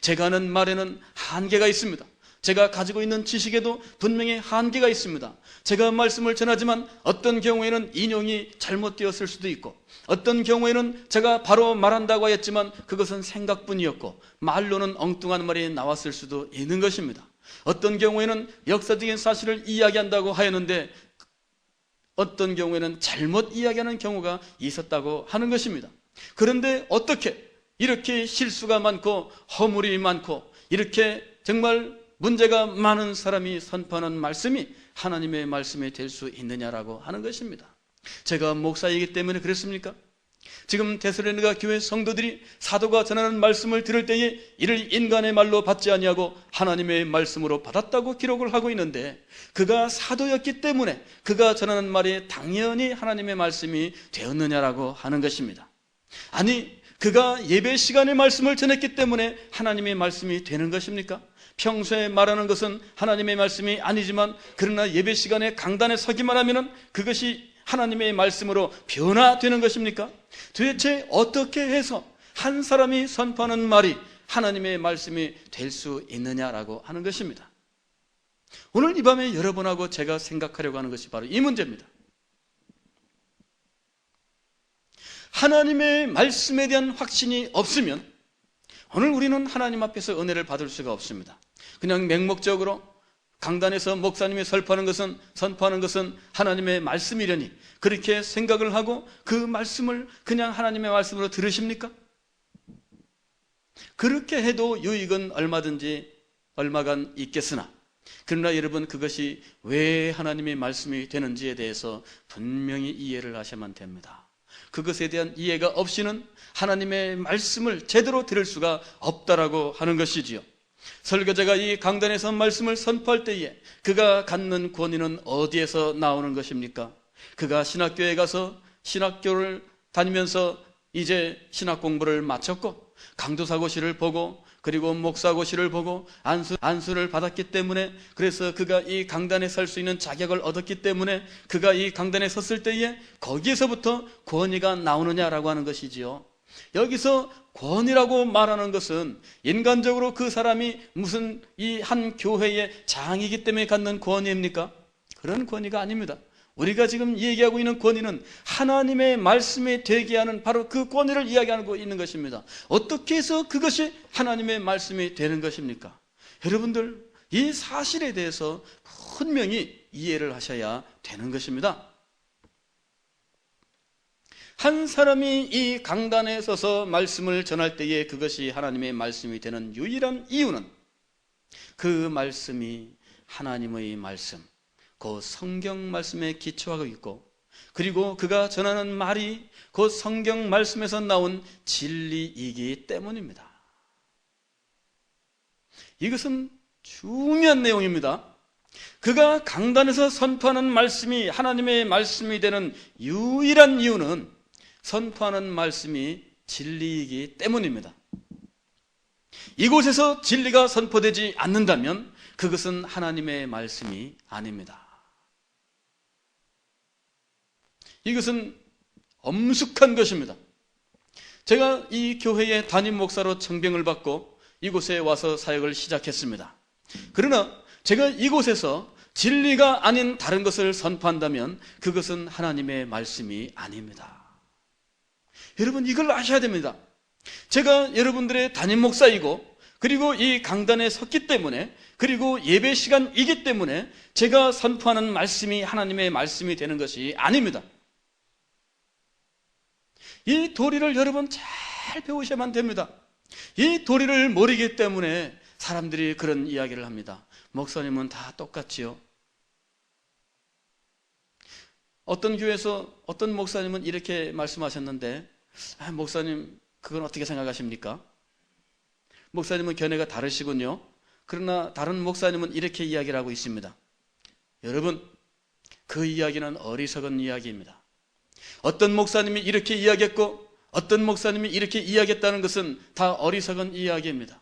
제가 하는 말에는 한계가 있습니다. 제가 가지고 있는 지식에도 분명히 한계가 있습니다. 제가 말씀을 전하지만 어떤 경우에는 인용이 잘못되었을 수도 있고 어떤 경우에는 제가 바로 말한다고 했지만 그것은 생각뿐이었고 말로는 엉뚱한 말이 나왔을 수도 있는 것입니다. 어떤 경우에는 역사적인 사실을 이야기한다고 하였는데 어떤 경우에는 잘못 이야기하는 경우가 있었다고 하는 것입니다. 그런데 어떻게 이렇게 실수가 많고 허물이 많고 이렇게 정말 문제가 많은 사람이 선포하는 말씀이 하나님의 말씀이 될 수 있느냐라고 하는 것입니다. 제가 목사이기 때문에 그렇습니까? 지금 데살로니가 교회 성도들이 사도가 전하는 말씀을 들을 때에 이를 인간의 말로 받지 아니하고 하나님의 말씀으로 받았다고 기록을 하고 있는데 그가 사도였기 때문에 그가 전하는 말이 당연히 하나님의 말씀이 되었느냐라고 하는 것입니다. 아니, 그가 예배 시간에 말씀을 전했기 때문에 하나님의 말씀이 되는 것입니까? 평소에 말하는 것은 하나님의 말씀이 아니지만 그러나 예배 시간에 강단에 서기만 하면 그것이 하나님의 말씀으로 변화되는 것입니까? 도대체 어떻게 해서 한 사람이 선포하는 말이 하나님의 말씀이 될 수 있느냐라고 하는 것입니다. 오늘 이 밤에 여러분하고 제가 생각하려고 하는 것이 바로 이 문제입니다. 하나님의 말씀에 대한 확신이 없으면 오늘 우리는 하나님 앞에서 은혜를 받을 수가 없습니다. 그냥 맹목적으로 강단에서 목사님이 선포하는 것은 하나님의 말씀이려니 그렇게 생각을 하고 그 말씀을 그냥 하나님의 말씀으로 들으십니까? 그렇게 해도 유익은 얼마간 있겠으나, 그러나 여러분, 그것이 왜 하나님의 말씀이 되는지에 대해서 분명히 이해를 하셔야만 됩니다. 그것에 대한 이해가 없이는 하나님의 말씀을 제대로 들을 수가 없다라고 하는 것이지요. 설교자가 이 강단에서 말씀을 선포할 때에 그가 갖는 권위는 어디에서 나오는 것입니까? 그가 신학교에 가서 신학교를 다니면서 이제 신학 공부를 마쳤고 강도사고시를 보고 그리고 목사고시를 보고 안수를 받았기 때문에, 그래서 그가 이 강단에 설 수 있는 자격을 얻었기 때문에 그가 이 강단에 섰을 때에 거기에서부터 권위가 나오느냐라고 하는 것이지요. 여기서 권위라고 말하는 것은 인간적으로 그 사람이 무슨 이 한 교회의 장이기 때문에 갖는 권위입니까? 그런 권위가 아닙니다. 우리가 지금 얘기하고 있는 권위는 하나님의 말씀에 되게 하는 바로 그 권위를 이야기하고 있는 것입니다. 어떻게 해서 그것이 하나님의 말씀이 되는 것입니까? 여러분들, 이 사실에 대해서 분명히 이해를 하셔야 되는 것입니다. 한 사람이 이 강단에 서서 말씀을 전할 때에 그것이 하나님의 말씀이 되는 유일한 이유는 그 말씀이 하나님의 말씀, 그 성경 말씀에 기초하고 있고, 그리고 그가 전하는 말이 그 성경 말씀에서 나온 진리이기 때문입니다. 이것은 중요한 내용입니다. 그가 강단에서 선포하는 말씀이 하나님의 말씀이 되는 유일한 이유는 선포하는 말씀이 진리이기 때문입니다. 이곳에서 진리가 선포되지 않는다면 그것은 하나님의 말씀이 아닙니다. 이것은 엄숙한 것입니다. 제가 이 교회의 담임 목사로 청빙을 받고 이곳에 와서 사역을 시작했습니다. 그러나 제가 이곳에서 진리가 아닌 다른 것을 선포한다면 그것은 하나님의 말씀이 아닙니다. 여러분, 이걸 아셔야 됩니다. 제가 여러분들의 담임 목사이고 그리고 이 강단에 섰기 때문에, 그리고 예배 시간이기 때문에 제가 선포하는 말씀이 하나님의 말씀이 되는 것이 아닙니다. 이 도리를 여러분 잘 배우셔야만 됩니다. 이 도리를 모르기 때문에 사람들이 그런 이야기를 합니다. 목사님은 다 똑같지요. 어떤 교회에서 어떤 목사님은 이렇게 말씀하셨는데, 목사님 그건 어떻게 생각하십니까? 목사님은 견해가 다르시군요. 그러나 다른 목사님은 이렇게 이야기를 하고 있습니다. 여러분, 그 이야기는 어리석은 이야기입니다. 어떤 목사님이 이렇게 이야기했고 어떤 목사님이 이렇게 이야기했다는 것은 다 어리석은 이야기입니다.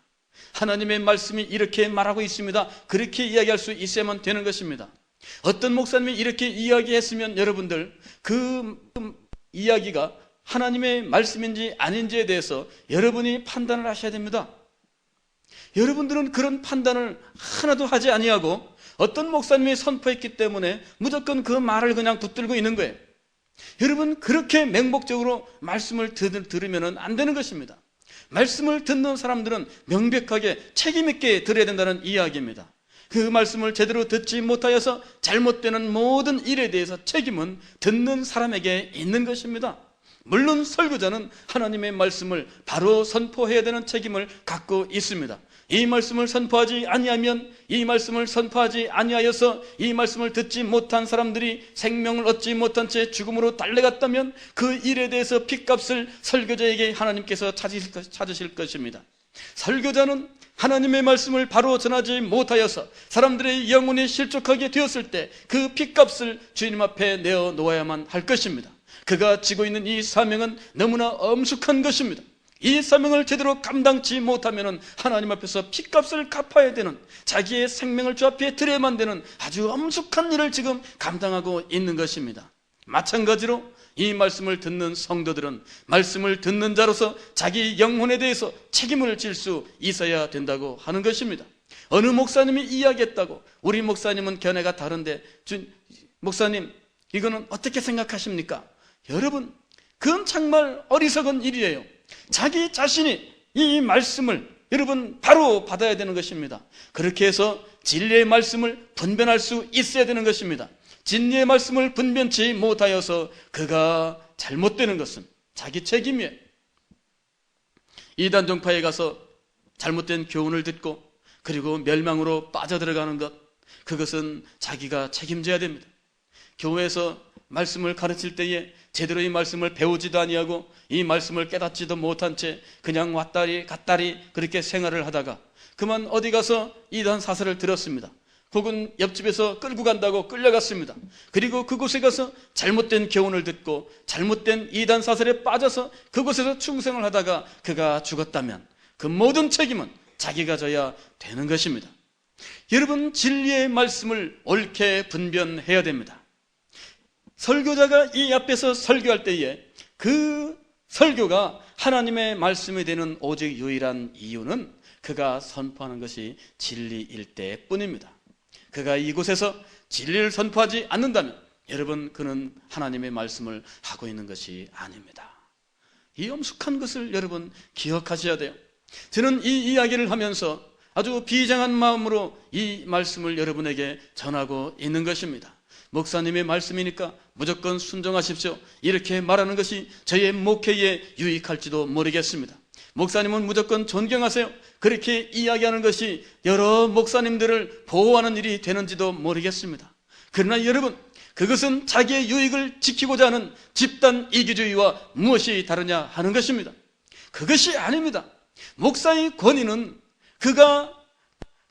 하나님의 말씀이 이렇게 말하고 있습니다. 그렇게 이야기할 수 있어야만 되는 것입니다. 어떤 목사님이 이렇게 이야기했으면 여러분들 그 이야기가 하나님의 말씀인지 아닌지에 대해서 여러분이 판단을 하셔야 됩니다. 여러분들은 그런 판단을 하나도 하지 아니하고 어떤 목사님이 선포했기 때문에 무조건 그 말을 그냥 붙들고 있는 거예요. 여러분, 그렇게 맹목적으로 말씀을 들으면 안 되는 것입니다. 말씀을 듣는 사람들은 명백하게 책임 있게 들어야 된다는 이야기입니다. 그 말씀을 제대로 듣지 못하여서 잘못되는 모든 일에 대해서 책임은 듣는 사람에게 있는 것입니다. 물론 설교자는 하나님의 말씀을 바로 선포해야 되는 책임을 갖고 있습니다. 이 말씀을 선포하지 아니하면, 이 말씀을 선포하지 아니하여서 이 말씀을 듣지 못한 사람들이 생명을 얻지 못한 채 죽음으로 달려갔다면 그 일에 대해서 핏값을 설교자에게 하나님께서 찾으실 것입니다. 설교자는 하나님의 말씀을 바로 전하지 못하여서 사람들의 영혼이 실족하게 되었을 때 그 핏값을 주님 앞에 내어 놓아야만 할 것입니다. 그가 지고 있는 이 사명은 너무나 엄숙한 것입니다. 이 사명을 제대로 감당치 못하면 하나님 앞에서 핏값을 갚아야 되는, 자기의 생명을 주 앞에 드려야만 되는 아주 엄숙한 일을 지금 감당하고 있는 것입니다. 마찬가지로 이 말씀을 듣는 성도들은 말씀을 듣는 자로서 자기 영혼에 대해서 책임을 질 수 있어야 된다고 하는 것입니다. 어느 목사님이 이야기했다고 우리 목사님은 견해가 다른데 목사님 이거는 어떻게 생각하십니까? 여러분, 그건 정말 어리석은 일이에요. 자기 자신이 이 말씀을 여러분 바로 받아야 되는 것입니다. 그렇게 해서 진리의 말씀을 분별할 수 있어야 되는 것입니다. 진리의 말씀을 분별치 못하여서 그가 잘못되는 것은 자기 책임이에요. 이단 종파에 가서 잘못된 교훈을 듣고 그리고 멸망으로 빠져들어가는 것, 그것은 자기가 책임져야 됩니다. 교회에서 말씀을 가르칠 때에 제대로 이 말씀을 배우지도 아니하고 이 말씀을 깨닫지도 못한 채 그냥 왔다리 갔다리 그렇게 생활을 하다가 그만 어디 가서 이단 사설을 들었습니다. 혹은 옆집에서 끌고 간다고 끌려갔습니다. 그리고 그곳에 가서 잘못된 교훈을 듣고 잘못된 이단 사설에 빠져서 그곳에서 충성을 하다가 그가 죽었다면 그 모든 책임은 자기가 져야 되는 것입니다. 여러분, 진리의 말씀을 옳게 분별해야 됩니다. 설교자가 이 앞에서 설교할 때에 그 설교가 하나님의 말씀이 되는 오직 유일한 이유는 그가 선포하는 것이 진리일 때뿐입니다. 그가 이곳에서 진리를 선포하지 않는다면 여러분, 그는 하나님의 말씀을 하고 있는 것이 아닙니다. 이 엄숙한 것을 여러분 기억하셔야 돼요. 저는 이 이야기를 하면서 아주 비장한 마음으로 이 말씀을 여러분에게 전하고 있는 것입니다. 목사님의 말씀이니까 무조건 순종하십시오, 이렇게 말하는 것이 저의 목회에 유익할지도 모르겠습니다. 목사님은 무조건 존경하세요, 그렇게 이야기하는 것이 여러 목사님들을 보호하는 일이 되는지도 모르겠습니다. 그러나 여러분, 그것은 자기의 유익을 지키고자 하는 집단 이기주의와 무엇이 다르냐 하는 것입니다. 그것이 아닙니다. 목사의 권위는 그가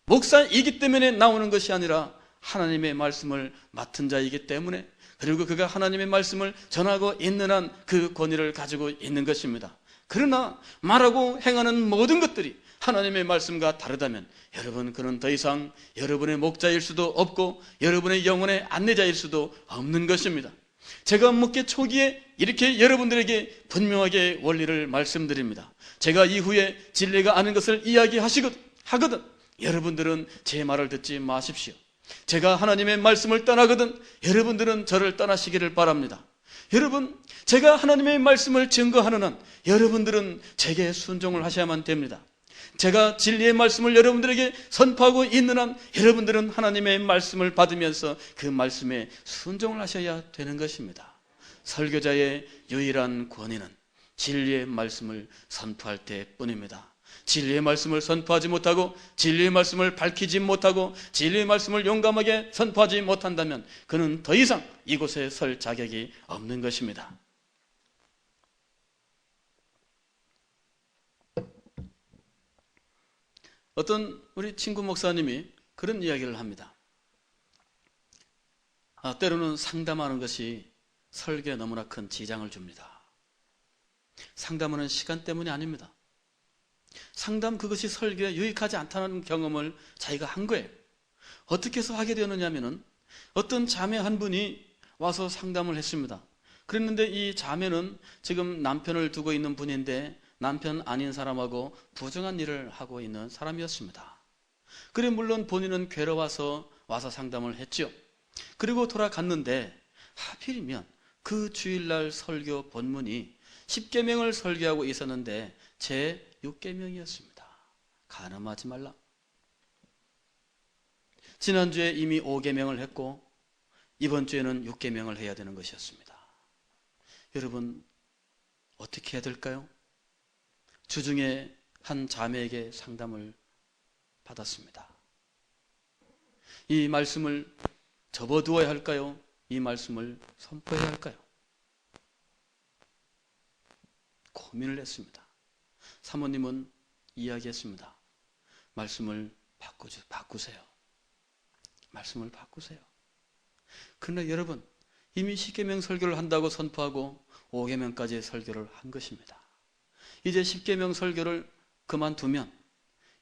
목사이기 때문에 나오는 것이 아니라 하나님의 말씀을 맡은 자이기 때문에, 그리고 그가 하나님의 말씀을 전하고 있는 한 그 권위를 가지고 있는 것입니다. 그러나 말하고 행하는 모든 것들이 하나님의 말씀과 다르다면 여러분, 그는 더 이상 여러분의 목자일 수도 없고 여러분의 영혼의 안내자일 수도 없는 것입니다. 제가 목회 초기에 이렇게 여러분들에게 분명하게 원리를 말씀드립니다. 제가 이후에 진리가 아닌 것을 이야기하거든 여러분들은 제 말을 듣지 마십시오. 제가 하나님의 말씀을 떠나거든 여러분들은 저를 떠나시기를 바랍니다. 여러분, 제가 하나님의 말씀을 증거하는 한 여러분들은 제게 순종을 하셔야만 됩니다. 제가 진리의 말씀을 여러분들에게 선포하고 있는 한 여러분들은 하나님의 말씀을 받으면서 그 말씀에 순종을 하셔야 되는 것입니다. 설교자의 유일한 권위는 진리의 말씀을 선포할 때뿐입니다. 진리의 말씀을 선포하지 못하고 진리의 말씀을 밝히지 못하고 진리의 말씀을 용감하게 선포하지 못한다면 그는 더 이상 이곳에 설 자격이 없는 것입니다. 어떤 우리 친구 목사님이 그런 이야기를 합니다. 때로는 상담하는 것이 설교에 너무나 큰 지장을 줍니다. 상담하는 시간 때문이 아닙니다. 상담 그것이 설교에 유익하지 않다는 경험을 자기가 한 거예요. 어떻게 해서 하게 되느냐면은 어떤 자매 한 분이 와서 상담을 했습니다. 그랬는데 이 자매는 지금 남편을 두고 있는 분인데 남편 아닌 사람하고 부정한 일을 하고 있는 사람이었습니다. 그래 물론 본인은 괴로워서 와서 상담을 했죠. 그리고 돌아갔는데 하필이면 그 주일날 설교 본문이 10계명을 설교하고 있었는데 제 6계명이었습니다. 간음하지 말라. 지난주에 이미 5계명을 했고 이번 주에는 6계명을 해야 되는 것이었습니다. 여러분, 어떻게 해야 될까요? 주중에 한 자매에게 상담을 받았습니다. 이 말씀을 접어두어야 할까요? 이 말씀을 선포해야 할까요? 고민을 했습니다. 사모님은 이야기했습니다. 말씀을 바꾸세요. 말씀을 바꾸세요. 그러나 여러분, 이미 10계명 설교를 한다고 선포하고 5계명까지 설교를 한 것입니다. 이제 10계명 설교를 그만두면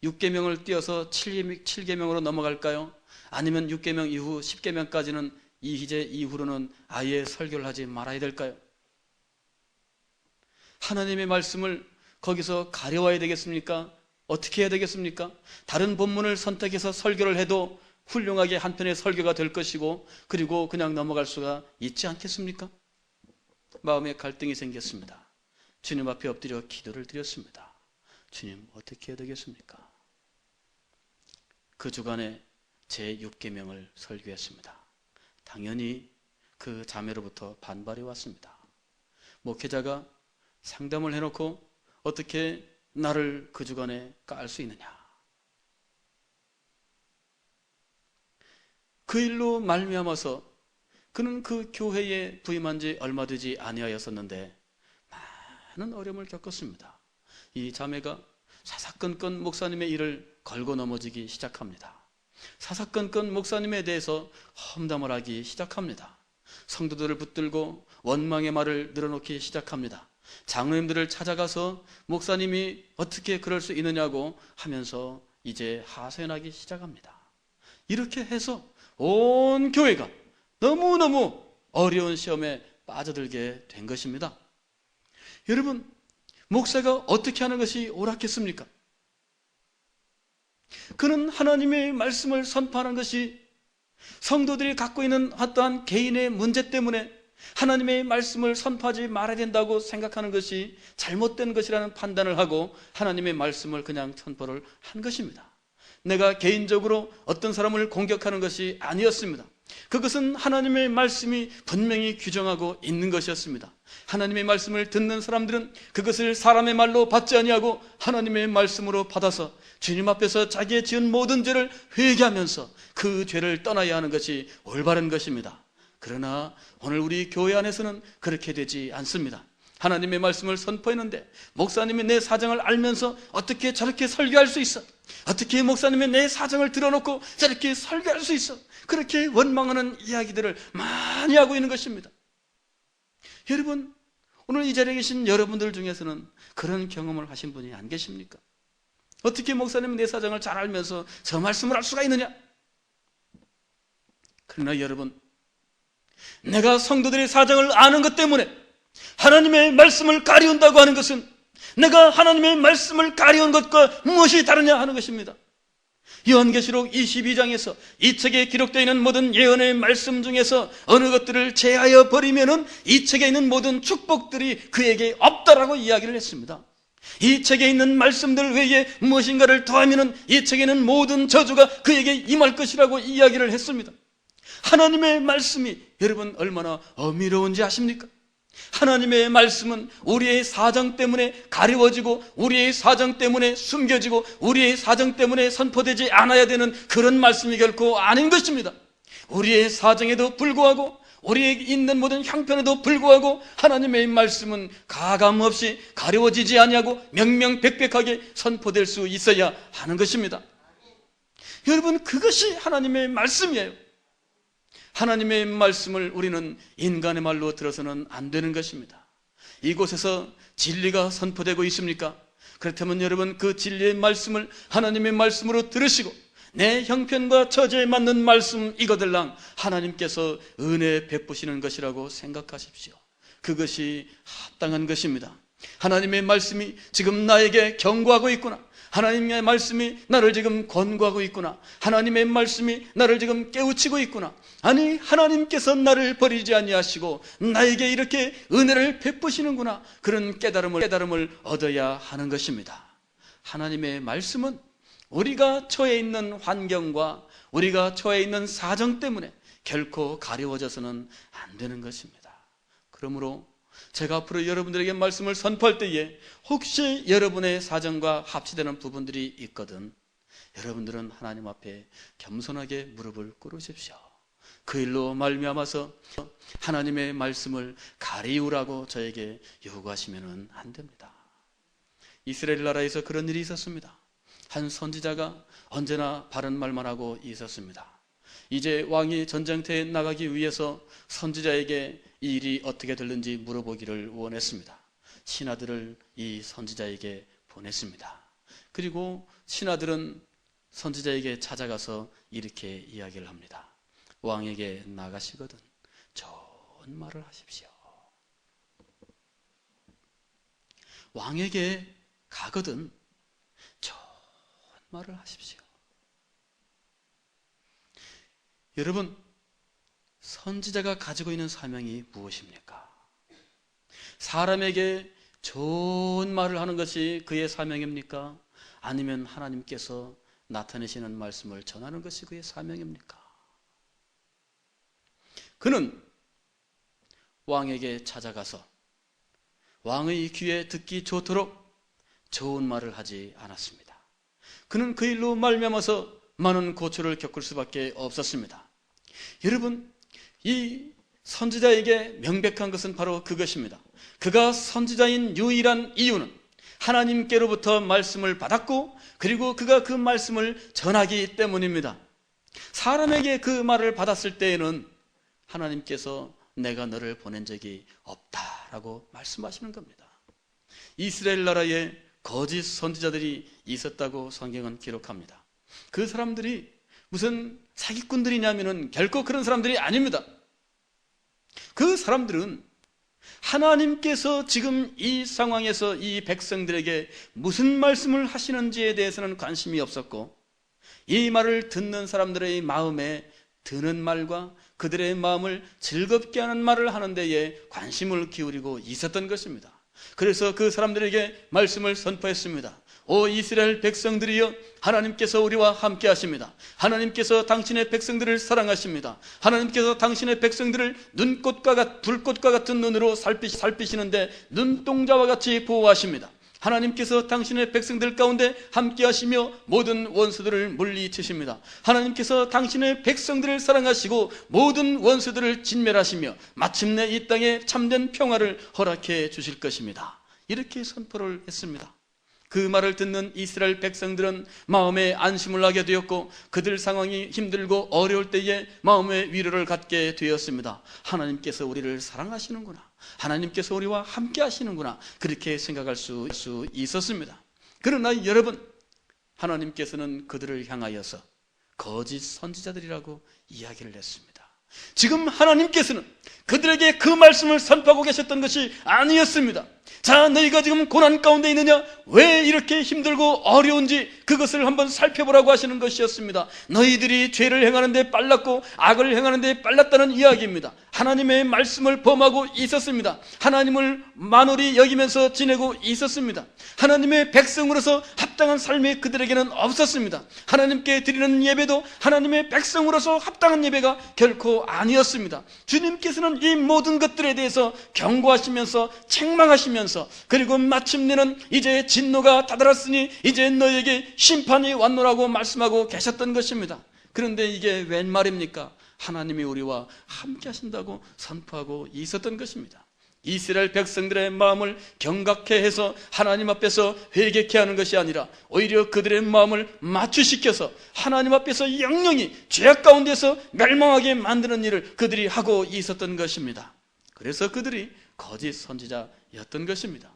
6계명을 띄어서 7계명으로 넘어갈까요? 아니면 6계명 이후 10계명까지는 이제 이후로는 아예 설교를 하지 말아야 될까요? 하나님의 말씀을 거기서 가려와야 되겠습니까? 어떻게 해야 되겠습니까? 다른 본문을 선택해서 설교를 해도 훌륭하게 한 편의 설교가 될 것이고, 그리고 그냥 넘어갈 수가 있지 않겠습니까? 마음에 갈등이 생겼습니다. 주님 앞에 엎드려 기도를 드렸습니다. 주님, 어떻게 해야 되겠습니까? 그 주간에 제 6계명을 설교했습니다. 당연히 그 자매로부터 반발이 왔습니다. 목회자가 상담을 해놓고 어떻게 나를 그 주간에 깔 수 있느냐. 그 일로 말미암아서 그는 그 교회에 부임한 지 얼마 되지 아니하였었는데 많은 어려움을 겪었습니다. 이 자매가 사사건건 목사님의 일을 걸고 넘어지기 시작합니다. 사사건건 목사님에 대해서 험담을 하기 시작합니다. 성도들을 붙들고 원망의 말을 늘어놓기 시작합니다. 장로님들을 찾아가서 목사님이 어떻게 그럴 수 있느냐고 하면서 이제 하소연하기 시작합니다. 이렇게 해서 온 교회가 너무너무 어려운 시험에 빠져들게 된 것입니다. 여러분, 목사가 어떻게 하는 것이 옳았겠습니까? 그는 하나님의 말씀을 선포하는 것이 성도들이 갖고 있는 어떠한 개인의 문제 때문에 하나님의 말씀을 선포하지 말아야 된다고 생각하는 것이 잘못된 것이라는 판단을 하고 하나님의 말씀을 그냥 선포를 한 것입니다. 내가 개인적으로 어떤 사람을 공격하는 것이 아니었습니다. 그것은 하나님의 말씀이 분명히 규정하고 있는 것이었습니다. 하나님의 말씀을 듣는 사람들은 그것을 사람의 말로 받지 아니하고 하나님의 말씀으로 받아서 주님 앞에서 자기의 지은 모든 죄를 회개하면서 그 죄를 떠나야 하는 것이 올바른 것입니다. 그러나 오늘 우리 교회 안에서는 그렇게 되지 않습니다. 하나님의 말씀을 선포했는데 목사님이 내 사정을 알면서 어떻게 저렇게 설교할 수 있어? 어떻게 목사님이 내 사정을 들어놓고 저렇게 설교할 수 있어? 그렇게 원망하는 이야기들을 많이 하고 있는 것입니다. 여러분, 오늘 이 자리에 계신 여러분들 중에서는 그런 경험을 하신 분이 안 계십니까? 어떻게 목사님이 내 사정을 잘 알면서 저 말씀을 할 수가 있느냐? 그러나 여러분, 내가 성도들의 사정을 아는 것 때문에 하나님의 말씀을 가리운다고 하는 것은 내가 하나님의 말씀을 가리운 것과 무엇이 다르냐 하는 것입니다. 요한계시록 22장에서 이 책에 기록되어 있는 모든 예언의 말씀 중에서 어느 것들을 제하여 버리면은 이 책에 있는 모든 축복들이 그에게 없다라고 이야기를 했습니다. 이 책에 있는 말씀들 외에 무엇인가를 더하면은 이 책에 있는 모든 저주가 그에게 임할 것이라고 이야기를 했습니다. 하나님의 말씀이 여러분 얼마나 어미로운지 아십니까? 하나님의 말씀은 우리의 사정 때문에 가리워지고 우리의 사정 때문에 숨겨지고 우리의 사정 때문에 선포되지 않아야 되는 그런 말씀이 결코 아닌 것입니다. 우리의 사정에도 불구하고 우리에게 있는 모든 형편에도 불구하고 하나님의 말씀은 가감없이 가려워지지 아니하고 명명백백하게 선포될 수 있어야 하는 것입니다. 여러분, 그것이 하나님의 말씀이에요. 하나님의 말씀을 우리는 인간의 말로 들어서는 안 되는 것입니다. 이곳에서 진리가 선포되고 있습니까? 그렇다면 여러분, 그 진리의 말씀을 하나님의 말씀으로 들으시고 내 형편과 처지에 맞는 말씀 이거들랑 하나님께서 은혜 베푸시는 것이라고 생각하십시오. 그것이 합당한 것입니다. 하나님의 말씀이 지금 나에게 경고하고 있구나. 하나님의 말씀이 나를 지금 권고하고 있구나. 하나님의 말씀이 나를 지금 깨우치고 있구나. 아니, 하나님께서 나를 버리지 아니하시고 나에게 이렇게 은혜를 베푸시는구나. 그런 깨달음을 얻어야 하는 것입니다. 하나님의 말씀은 우리가 처해 있는 환경과 우리가 처해 있는 사정 때문에 결코 가려워져서는 안 되는 것입니다. 그러므로 제가 앞으로 여러분들에게 말씀을 선포할 때에 혹시 여러분의 사정과 합치되는 부분들이 있거든 여러분들은 하나님 앞에 겸손하게 무릎을 꿇으십시오. 그 일로 말미암아서 하나님의 말씀을 가리우라고 저에게 요구하시면 안 됩니다. 이스라엘 나라에서 그런 일이 있었습니다. 한 선지자가 언제나 바른 말만 하고 있었습니다. 이제 왕이 전쟁터에 나가기 위해서 선지자에게 이 일이 어떻게 됐는지 물어보기를 원했습니다. 신하들을 이 선지자에게 보냈습니다. 그리고 신하들은 선지자에게 찾아가서 이렇게 이야기를 합니다. 왕에게 나가시거든 좋은 말을 하십시오. 좋은 말을 하십시오. 여러분, 선지자가 가지고 있는 사명이 무엇입니까? 사람에게 좋은 말을 하는 것이 그의 사명입니까? 아니면 하나님께서 나타내시는 말씀을 전하는 것이 그의 사명입니까? 그는 왕에게 찾아가서 왕의 귀에 듣기 좋도록 좋은 말을 하지 않았습니다. 그는 그 일로 말미암아서 많은 고초를 겪을 수밖에 없었습니다. 여러분, 이 선지자에게 명백한 것은 바로 그것입니다. 그가 선지자인 유일한 이유는 하나님께로부터 말씀을 받았고, 그리고 그가 그 말씀을 전하기 때문입니다. 사람에게 그 말을 받았을 때에는 하나님께서 내가 너를 보낸 적이 없다라고 말씀하시는 겁니다. 이스라엘 나라에 거짓 선지자들이 있었다고 성경은 기록합니다. 그 사람들이 무슨 사기꾼들이냐면은 결코 그런 사람들이 아닙니다. 그 사람들은 하나님께서 지금 이 상황에서 이 백성들에게 무슨 말씀을 하시는지에 대해서는 관심이 없었고, 이 말을 듣는 사람들의 마음에 드는 말과 그들의 마음을 즐겁게 하는 말을 하는 데에 관심을 기울이고 있었던 것입니다. 그래서 그 사람들에게 말씀을 선포했습니다. 오 이스라엘 백성들이여, 하나님께서 우리와 함께 하십니다. 하나님께서 당신의 백성들을 사랑하십니다. 하나님께서 당신의 백성들을 불꽃과 같은 눈으로 살피시는데 눈동자와 같이 보호하십니다. 하나님께서 당신의 백성들 가운데 함께 하시며 모든 원수들을 물리치십니다. 하나님께서 당신의 백성들을 사랑하시고 모든 원수들을 진멸하시며 마침내 이 땅에 참된 평화를 허락해 주실 것입니다. 이렇게 선포를 했습니다. 그 말을 듣는 이스라엘 백성들은 마음에 안심을 하게 되었고, 그들 상황이 힘들고 어려울 때에 마음의 위로를 갖게 되었습니다. 하나님께서 우리를 사랑하시는구나, 하나님께서 우리와 함께 하시는구나, 그렇게 생각할 수 있었습니다. 그러나 여러분, 하나님께서는 그들을 향하여서 거짓 선지자들이라고 이야기를 했습니다. 지금 하나님께서는 그들에게 그 말씀을 선포하고 계셨던 것이 아니었습니다. 자, 너희가 지금 고난 가운데 있느냐? 왜 이렇게 힘들고 어려운지 그것을 한번 살펴보라고 하시는 것이었습니다. 너희들이 죄를 행하는데 빨랐고 악을 행하는데 빨랐다는 이야기입니다. 하나님의 말씀을 범하고 있었습니다. 하나님을 만홀히 여기면서 지내고 있었습니다. 하나님의 백성으로서 합당한 삶이 그들에게는 없었습니다. 하나님께 드리는 예배도 하나님의 백성으로서 합당한 예배가 결코 아니었습니다. 주님께서는 이 모든 것들에 대해서 경고하시면서 책망하시면서, 그리고 마침내는 이제 진노가 다다랐으니 이제 너에게 심판이 왔노라고 말씀하고 계셨던 것입니다. 그런데 이게 웬 말입니까? 하나님이 우리와 함께 하신다고 선포하고 있었던 것입니다. 이스라엘 백성들의 마음을 경각해 해서 하나님 앞에서 회개케 하는 것이 아니라 오히려 그들의 마음을 마취시켜서 하나님 앞에서 영영이 죄악 가운데서 멸망하게 만드는 일을 그들이 하고 있었던 것입니다. 그래서 그들이 거짓 선지자였던 것입니다.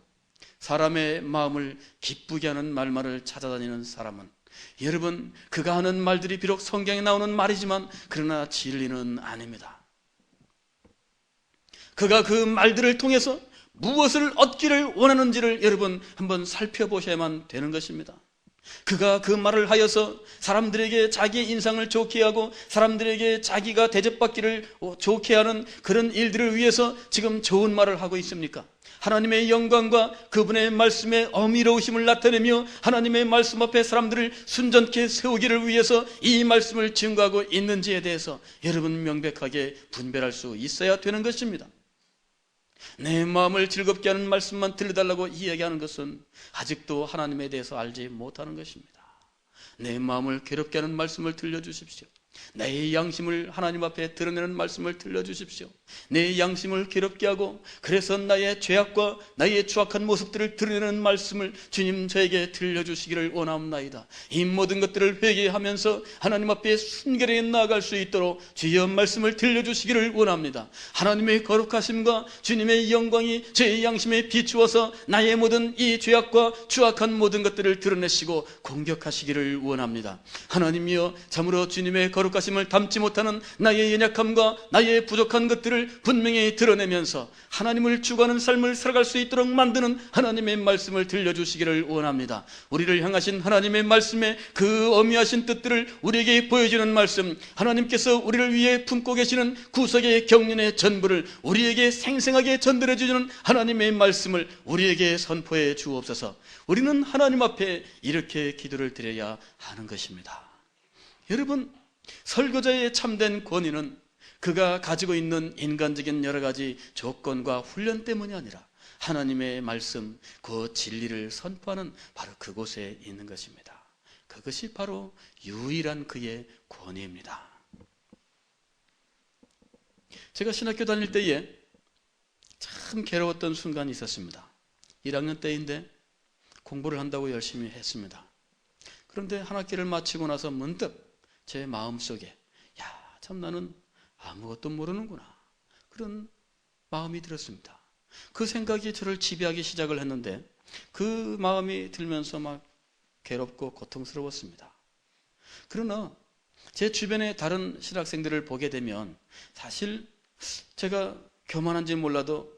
사람의 마음을 기쁘게 하는 말만을 찾아다니는 사람은, 여러분, 그가 하는 말들이 비록 성경에 나오는 말이지만 그러나 진리는 아닙니다. 그가 그 말들을 통해서 무엇을 얻기를 원하는지를 여러분 한번 살펴보셔야만 되는 것입니다. 그가 그 말을 하여서 사람들에게 자기의 인상을 좋게 하고 사람들에게 자기가 대접받기를 좋게 하는 그런 일들을 위해서 지금 좋은 말을 하고 있습니까? 하나님의 영광과 그분의 말씀의 어미로우심을 나타내며 하나님의 말씀 앞에 사람들을 순전케 세우기를 위해서 이 말씀을 증거하고 있는지에 대해서 여러분 명백하게 분별할 수 있어야 되는 것입니다. 내 마음을 즐겁게 하는 말씀만 들려달라고 이야기하는 것은 아직도 하나님에 대해서 알지 못하는 것입니다. 내 마음을 괴롭게 하는 말씀을 들려주십시오. 내 양심을 하나님 앞에 드러내는 말씀을 들려주십시오. 내 양심을 괴롭게 하고 그래서 나의 죄악과 나의 추악한 모습들을 드러내는 말씀을 주님 저에게 들려주시기를 원하옵나이다. 이 모든 것들을 회개하면서 하나님 앞에 순결하게 나아갈 수 있도록 주의 말씀을 들려주시기를 원합니다. 하나님의 거룩하심과 주님의 영광이 제 양심에 비추어서 나의 모든 이 죄악과 추악한 모든 것들을 드러내시고 공격하시기를 원합니다. 하나님이여, 참으로 주님의 거룩 거룩하심을 담지 못하는 나의 연약함과 나의 부족한 것들을 분명히 드러내면서 하나님을 주관하는 삶을 살아갈 수 있도록 만드는 하나님의 말씀을 들려주시기를 원합니다. 우리를 향하신 하나님의 말씀의 그 어미하신 뜻들을 우리에게 보여주는 말씀, 하나님께서 우리를 위해 품고 계시는 구속의 경륜의 전부를 우리에게 생생하게 전달해주는 하나님의 말씀을 우리에게 선포해 주옵소서. 우리는 하나님 앞에 이렇게 기도를 드려야 하는 것입니다. 여러분, 설교자의 참된 권위는 그가 가지고 있는 인간적인 여러 가지 조건과 훈련 때문이 아니라 하나님의 말씀, 그 진리를 선포하는 바로 그곳에 있는 것입니다. 그것이 바로 유일한 그의 권위입니다. 제가 신학교 다닐 때에 참 괴로웠던 순간이 있었습니다. 1학년 때인데 공부를 한다고 열심히 했습니다. 그런데 한 학기를 마치고 나서 문득 제 마음속에 참 나는 아무것도 모르는구나, 그런 마음이 들었습니다. 그 생각이 저를 지배하기 시작을 했는데 그 마음이 들면서 막 괴롭고 고통스러웠습니다. 그러나 제 주변의 다른 신학생들을 보게 되면 사실 제가 교만한지 몰라도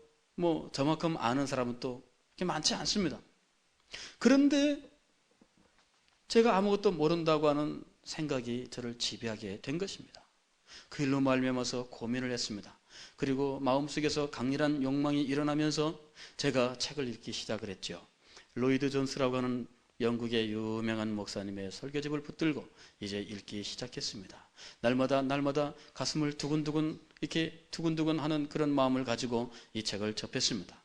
저만큼 아는 사람은 또 그렇게 많지 않습니다. 그런데 제가 아무것도 모른다고 하는 생각이 저를 지배하게 된 것입니다. 그 일로 말미암아서 고민을 했습니다. 그리고 마음속에서 강렬한 욕망이 일어나면서 제가 책을 읽기 시작을 했죠. 로이드 존스라고 하는 영국의 유명한 목사님의 설교집을 붙들고 이제 읽기 시작했습니다. 날마다 가슴을 두근두근 이렇게 두근두근 하는 그런 마음을 가지고 이 책을 접했습니다.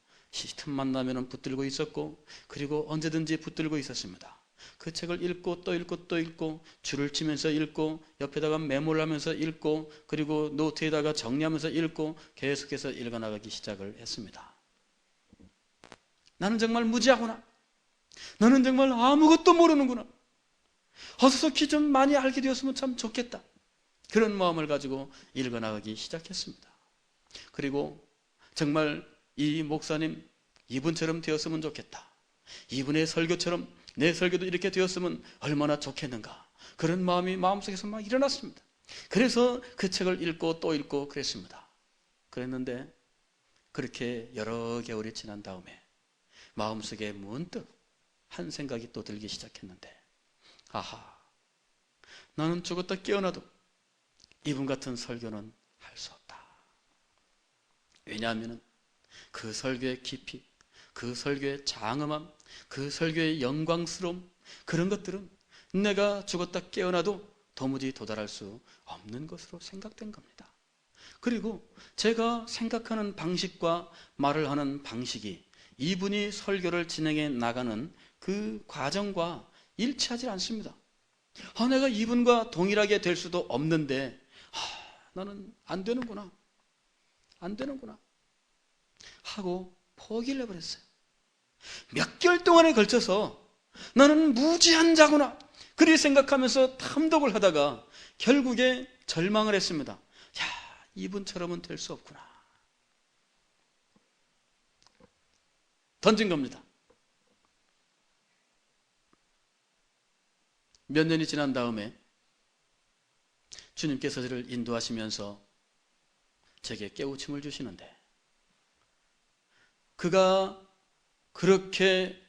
틈만 나면 붙들고 있었고, 그리고 언제든지 붙들고 있었습니다. 그 책을 읽고 또 읽고 또 읽고, 줄을 치면서 읽고, 옆에다가 메모를 하면서 읽고, 그리고 노트에다가 정리하면서 읽고, 계속해서 읽어나가기 시작을 했습니다. 나는 정말 무지하구나, 나는 정말 아무것도 모르는구나, 어서서히 좀 많이 알게 되었으면 참 좋겠다, 그런 마음을 가지고 읽어나가기 시작했습니다. 그리고 정말 이 목사님, 이분처럼 되었으면 좋겠다, 이분의 설교처럼 내 설교도 이렇게 되었으면 얼마나 좋겠는가, 그런 마음이 마음속에서 막 일어났습니다. 그래서 그 책을 읽고 또 읽고 그랬습니다. 그랬는데 그렇게 여러 개월이 지난 다음에 마음속에 문득 한 생각이 또 들기 시작했는데, 나는 죽었다 깨어나도 이분 같은 설교는 할 수 없다. 왜냐하면 그 설교의 깊이, 그 설교의 장엄함, 그 설교의 영광스러움, 그런 것들은 내가 죽었다 깨어나도 도무지 도달할 수 없는 것으로 생각된 겁니다. 그리고 제가 생각하는 방식과 말을 하는 방식이 이분이 설교를 진행해 나가는 그 과정과 일치하지 않습니다. 내가 이분과 동일하게 될 수도 없는데 나는 안 되는구나 하고 포기를 해버렸어요. 몇 개월 동안에 걸쳐서 나는 무지한 자구나 그리 생각하면서 탐독을 하다가 결국에 절망을 했습니다. 이분처럼은 될 수 없구나. 던진 겁니다. 몇 년이 지난 다음에 주님께서 저를 인도하시면서 제게 깨우침을 주시는데, 그가 그렇게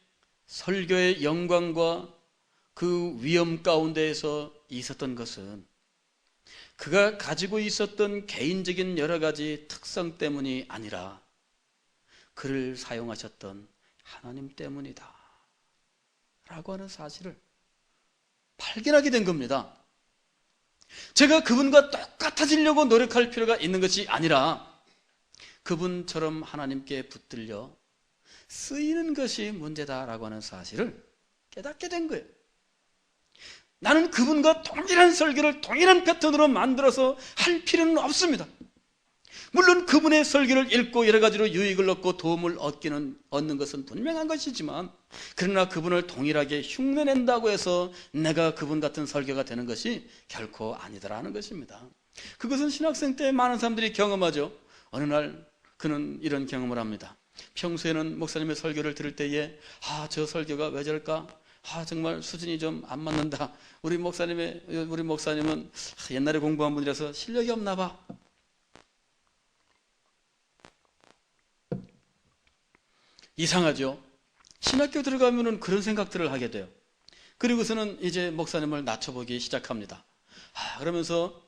설교의 영광과 그 위험 가운데에서 있었던 것은 그가 가지고 있었던 개인적인 여러 가지 특성 때문이 아니라 그를 사용하셨던 하나님 때문이다 라고 하는 사실을 발견하게 된 겁니다. 제가 그분과 똑같아지려고 노력할 필요가 있는 것이 아니라 그분처럼 하나님께 붙들려 쓰이는 것이 문제다라고 하는 사실을 깨닫게 된 거예요. 나는 그분과 동일한 설교를 동일한 패턴으로 만들어서 할 필요는 없습니다. 물론 그분의 설교를 읽고 여러 가지로 유익을 얻고 도움을 얻는 것은 분명한 것이지만, 그러나 그분을 동일하게 흉내낸다고 해서 내가 그분 같은 설교가 되는 것이 결코 아니더라는 것입니다. 그것은 신학생 때 많은 사람들이 경험하죠. 어느 날 그는 이런 경험을 합니다. 평소에는 목사님의 설교를 들을 때에 저 설교가 왜 저럴까? 정말 수준이 좀 안 맞는다. 우리 목사님은 옛날에 공부한 분이라서 실력이 없나 봐. 이상하죠? 신학교 들어가면은 그런 생각들을 하게 돼요. 그리고서는 이제 목사님을 낮춰보기 시작합니다. 그러면서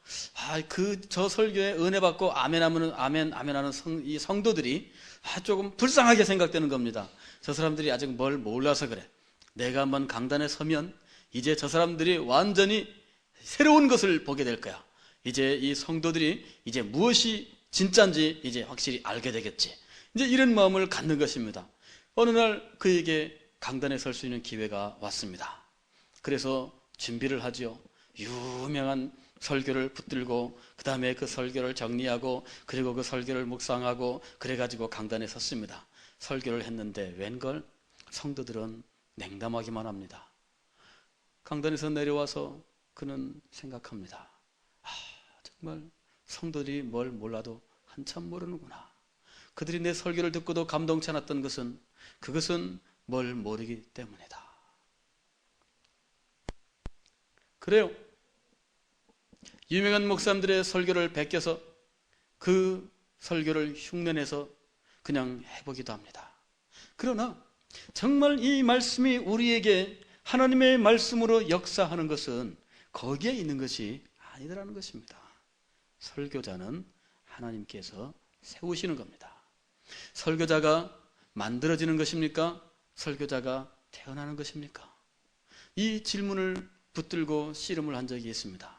저 설교에 은혜 받고 아멘하는 이 성도들이 조금 불쌍하게 생각되는 겁니다. 저 사람들이 아직 뭘 몰라서 그래. 내가 한번 강단에 서면 이제 저 사람들이 완전히 새로운 것을 보게 될 거야. 이제 이 성도들이 이제 무엇이 진짜인지 이제 확실히 알게 되겠지. 이제 이런 마음을 갖는 것입니다. 어느 날 그에게 강단에 설 수 있는 기회가 왔습니다. 그래서 준비를 하죠. 유명한 설교를 붙들고 그 다음에 그 설교를 정리하고 그리고 그 설교를 묵상하고 그래가지고 강단에 섰습니다. 설교를 했는데 웬걸 성도들은 냉담하기만 합니다. 강단에서 내려와서 그는 생각합니다. 정말 성도들이 뭘 몰라도 한참 모르는구나. 그들이 내 설교를 듣고도 감동치 않았던 것은 그것은 뭘 모르기 때문이다. 그래요. 유명한 목사님들의 설교를 베껴서 그 설교를 흉내내서 그냥 해보기도 합니다. 그러나 정말 이 말씀이 우리에게 하나님의 말씀으로 역사하는 것은 거기에 있는 것이 아니더라는 것입니다. 설교자는 하나님께서 세우시는 겁니다. 설교자가 만들어지는 것입니까? 설교자가 태어나는 것입니까? 이 질문을 붙들고 씨름을 한 적이 있습니다.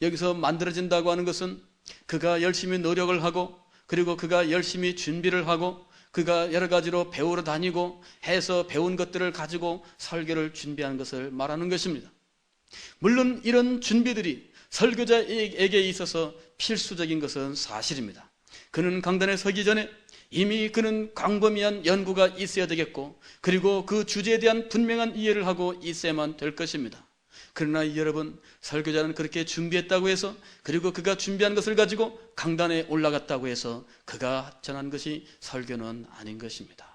여기서 만들어진다고 하는 것은 그가 열심히 노력을 하고 그리고 그가 열심히 준비를 하고 그가 여러 가지로 배우러 다니고 해서 배운 것들을 가지고 설교를 준비하는 것을 말하는 것입니다. 물론 이런 준비들이 설교자에게 있어서 필수적인 것은 사실입니다. 그는 강단에 서기 전에 이미 그는 광범위한 연구가 있어야 되겠고 그리고 그 주제에 대한 분명한 이해를 하고 있어야만 될 것입니다. 그러나 여러분, 설교자는 그렇게 준비했다고 해서 그리고 그가 준비한 것을 가지고 강단에 올라갔다고 해서 그가 전한 것이 설교는 아닌 것입니다.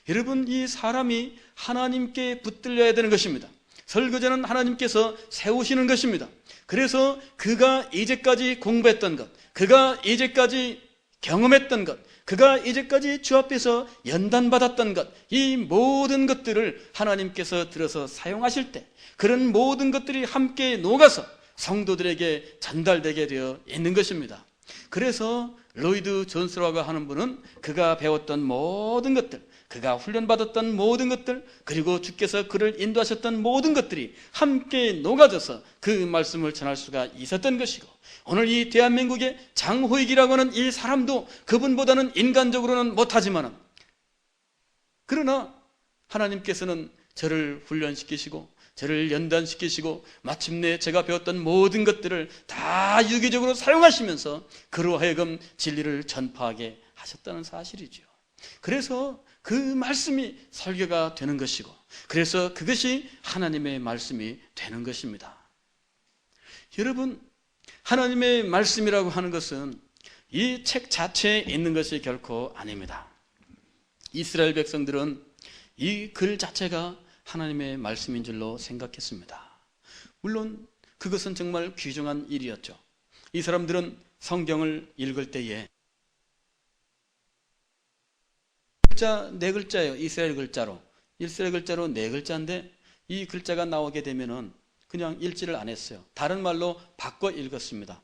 여러분, 이 사람이 하나님께 붙들려야 되는 것입니다. 설교자는 하나님께서 세우시는 것입니다. 그래서 그가 이제까지 공부했던 것, 그가 이제까지 경험했던 것, 그가 이제까지 주 앞에서 연단받았던 것, 이 모든 것들을 하나님께서 들어서 사용하실 때 그런 모든 것들이 함께 녹아서 성도들에게 전달되게 되어 있는 것입니다. 그래서 로이드 존스라고 하는 분은 그가 배웠던 모든 것들, 그가 훈련받았던 모든 것들, 그리고 주께서 그를 인도하셨던 모든 것들이 함께 녹아져서 그 말씀을 전할 수가 있었던 것이고, 오늘 이 대한민국의 장호익이라고 하는 이 사람도 그분보다는 인간적으로는 못하지만 그러나 하나님께서는 저를 훈련시키시고 저를 연단시키시고 마침내 제가 배웠던 모든 것들을 다 유기적으로 사용하시면서 그로 하여금 진리를 전파하게 하셨다는 사실이죠. 그래서 그 말씀이 설교가 되는 것이고, 그래서 그것이 하나님의 말씀이 되는 것입니다. 여러분, 하나님의 말씀이라고 하는 것은 이 책 자체에 있는 것이 결코 아닙니다. 이스라엘 백성들은 이 글 자체가 하나님의 말씀인 줄로 생각했습니다. 물론 그것은 정말 귀중한 일이었죠. 이 사람들은 성경을 읽을 때에 글자 네 글자예요. 이스라엘 글자로 네 글자인데 이 글자가 나오게 되면은 그냥 읽지를 안 했어요. 다른 말로 바꿔 읽었습니다.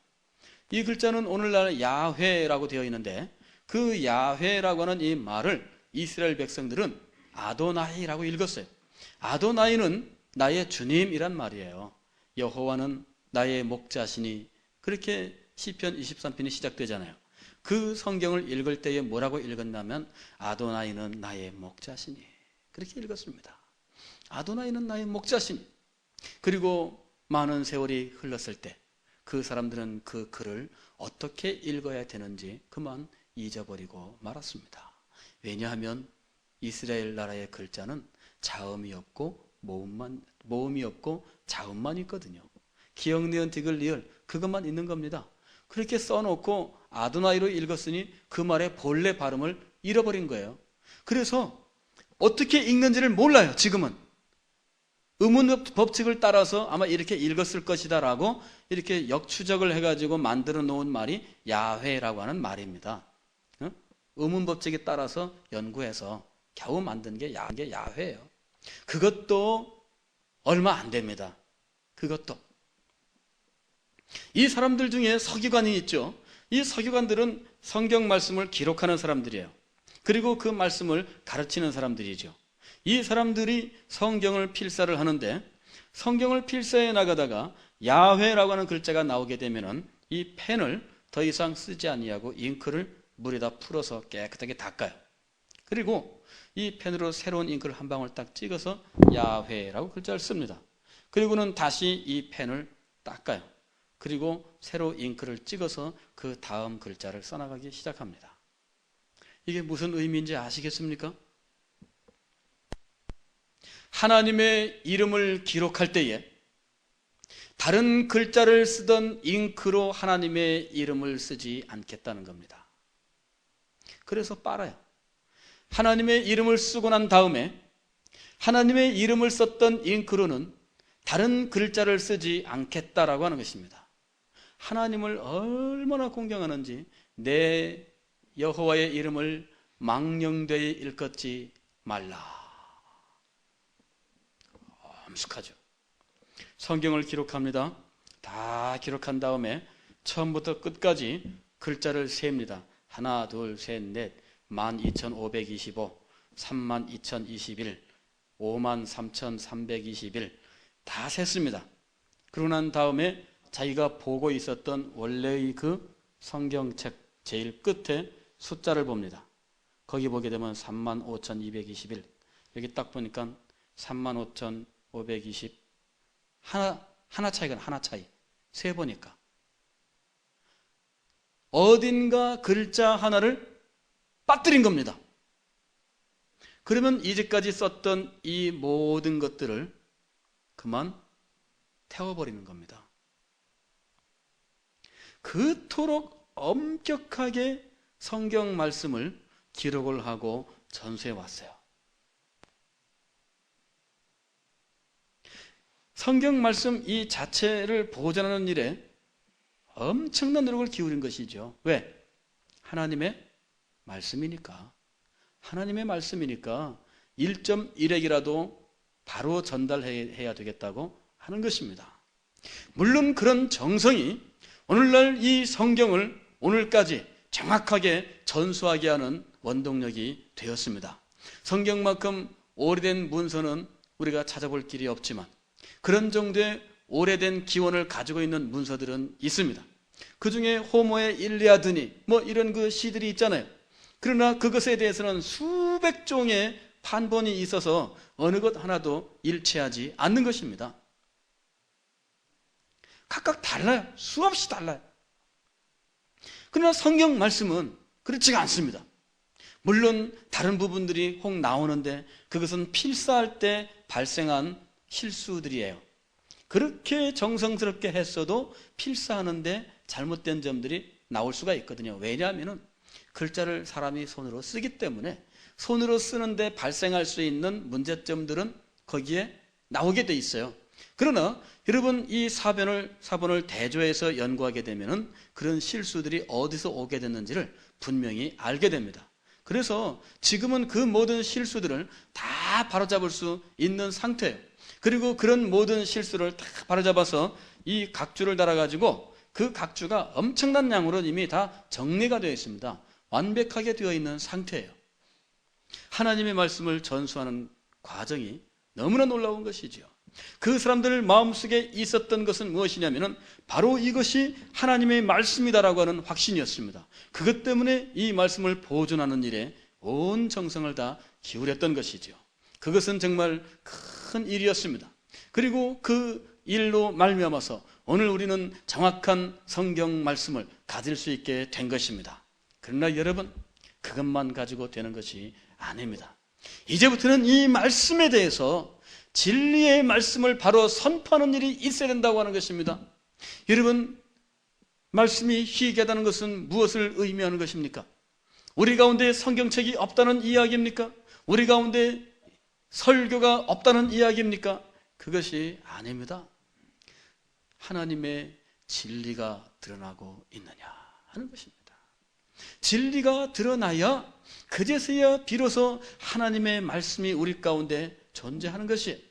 이 글자는 오늘날 야훼라고 되어 있는데 그 야훼라고 하는 이 말을 이스라엘 백성들은 아도나이라고 읽었어요. 아도나이는 나의 주님이란 말이에요. 여호와는 나의 목자시니, 그렇게 시편 23편이 시작되잖아요. 그 성경을 읽을 때에 뭐라고 읽었냐면 아도나이는 나의 목자시니, 그렇게 읽었습니다. 아도나이는 나의 목자시니. 그리고 많은 세월이 흘렀을 때 그 사람들은 그 글을 어떻게 읽어야 되는지 그만 잊어버리고 말았습니다. 왜냐하면 이스라엘 나라의 글자는 자음이 없고 모음이 없고 자음만 있거든요. 기역, 니은, 디귿, 리을 그것만 있는 겁니다. 그렇게 써놓고 아도나이로 읽었으니 그 말의 본래 발음을 잃어버린 거예요. 그래서 어떻게 읽는지를 몰라요. 지금은 의문 법칙을 따라서 아마 이렇게 읽었을 것이다라고 이렇게 역추적을 해가지고 만들어 놓은 말이 야훼라고 하는 말입니다. 의문 법칙에 따라서 연구해서 겨우 만든 게 야훼예요. 그것도 얼마 안 됩니다. 그것도. 이 사람들 중에 서기관이 있죠. 이 서기관들은 성경 말씀을 기록하는 사람들이에요. 그리고 그 말씀을 가르치는 사람들이죠. 이 사람들이 성경을 필사를 하는데, 성경을 필사해 나가다가 야훼라고 하는 글자가 나오게 되면은 이 펜을 더 이상 쓰지 아니하고 잉크를 물에다 풀어서 깨끗하게 닦아요. 그리고 이 펜으로 새로운 잉크를 한 방울 딱 찍어서 야훼라고 글자를 씁니다. 그리고는 다시 이 펜을 닦아요. 그리고 새로 잉크를 찍어서 그 다음 글자를 써나가기 시작합니다. 이게 무슨 의미인지 아시겠습니까? 하나님의 이름을 기록할 때에 다른 글자를 쓰던 잉크로 하나님의 이름을 쓰지 않겠다는 겁니다. 그래서 빨아요. 하나님의 이름을 쓰고 난 다음에 하나님의 이름을 썼던 잉크로는 다른 글자를 쓰지 않겠다라고 하는 것입니다. 하나님을 얼마나 공경하는지 내 여호와의 이름을 망령되이 일컫지 말라. 엄숙하죠. 성경을 기록합니다. 다 기록한 다음에 처음부터 끝까지 글자를 셉니다. 하나, 둘, 셋, 넷, 12,525, 32,021, 53,321 다 셌습니다. 그러고 난 다음에 자기가 보고 있었던 원래의 그 성경책 제일 끝에 숫자를 봅니다. 거기 보게 되면 35,221 여기 딱 보니까 35,520 하나 차이가 하나 차이 세 보니까 어딘가 글자 하나를 빠뜨린 겁니다. 그러면 이제까지 썼던 이 모든 것들을 그만 태워버리는 겁니다. 그토록 엄격하게 성경 말씀을 기록을 하고 전수해 왔어요. 성경 말씀 이 자체를 보존하는 일에 엄청난 노력을 기울인 것이죠. 왜? 하나님의 말씀이니까. 하나님의 말씀이니까 1.1핵이라도 바로 전달해야 되겠다고 하는 것입니다. 물론 그런 정성이 오늘날 이 성경을 오늘까지 정확하게 전수하게 하는 원동력이 되었습니다. 성경만큼 오래된 문서는 우리가 찾아볼 길이 없지만 그런 정도의 오래된 기원을 가지고 있는 문서들은 있습니다. 그 중에 호모의 일리아드니 이런 그 시들이 있잖아요. 그러나 그것에 대해서는 수백 종의 판본이 있어서 어느 것 하나도 일치하지 않는 것입니다. 각각 달라요. 수없이 달라요. 그러나 성경 말씀은 그렇지가 않습니다. 물론 다른 부분들이 혹 나오는데 그것은 필사할 때 발생한 실수들이에요. 그렇게 정성스럽게 했어도 필사하는데 잘못된 점들이 나올 수가 있거든요. 왜냐하면 글자를 사람이 손으로 쓰기 때문에 손으로 쓰는데 발생할 수 있는 문제점들은 거기에 나오게 돼 있어요. 그러나 여러분 이 사본을 대조해서 연구하게 되면 그런 실수들이 어디서 오게 됐는지를 분명히 알게 됩니다. 그래서 지금은 그 모든 실수들을 다 바로잡을 수 있는 상태예요. 그리고 그런 모든 실수를 다 바로잡아서 이 각주를 달아가지고 그 각주가 엄청난 양으로 이미 다 정리가 되어 있습니다. 완벽하게 되어 있는 상태예요. 하나님의 말씀을 전수하는 과정이 너무나 놀라운 것이지요. 그 사람들 마음속에 있었던 것은 무엇이냐면 바로 이것이 하나님의 말씀이다라고 하는 확신이었습니다. 그것 때문에 이 말씀을 보존하는 일에 온 정성을 다 기울였던 것이죠. 그것은 정말 큰 일이었습니다. 그리고 그 일로 말미암아서 오늘 우리는 정확한 성경 말씀을 가질 수 있게 된 것입니다. 그러나 여러분 그것만 가지고 되는 것이 아닙니다. 이제부터는 이 말씀에 대해서 진리의 말씀을 바로 선포하는 일이 있어야 된다고 하는 것입니다. 여러분 말씀이 희귀하다는 것은 무엇을 의미하는 것입니까? 우리 가운데 성경책이 없다는 이야기입니까? 우리 가운데 설교가 없다는 이야기입니까? 그것이 아닙니다. 하나님의 진리가 드러나고 있느냐 하는 것입니다. 진리가 드러나야 그제서야 비로소 하나님의 말씀이 우리 가운데 존재하는 것이,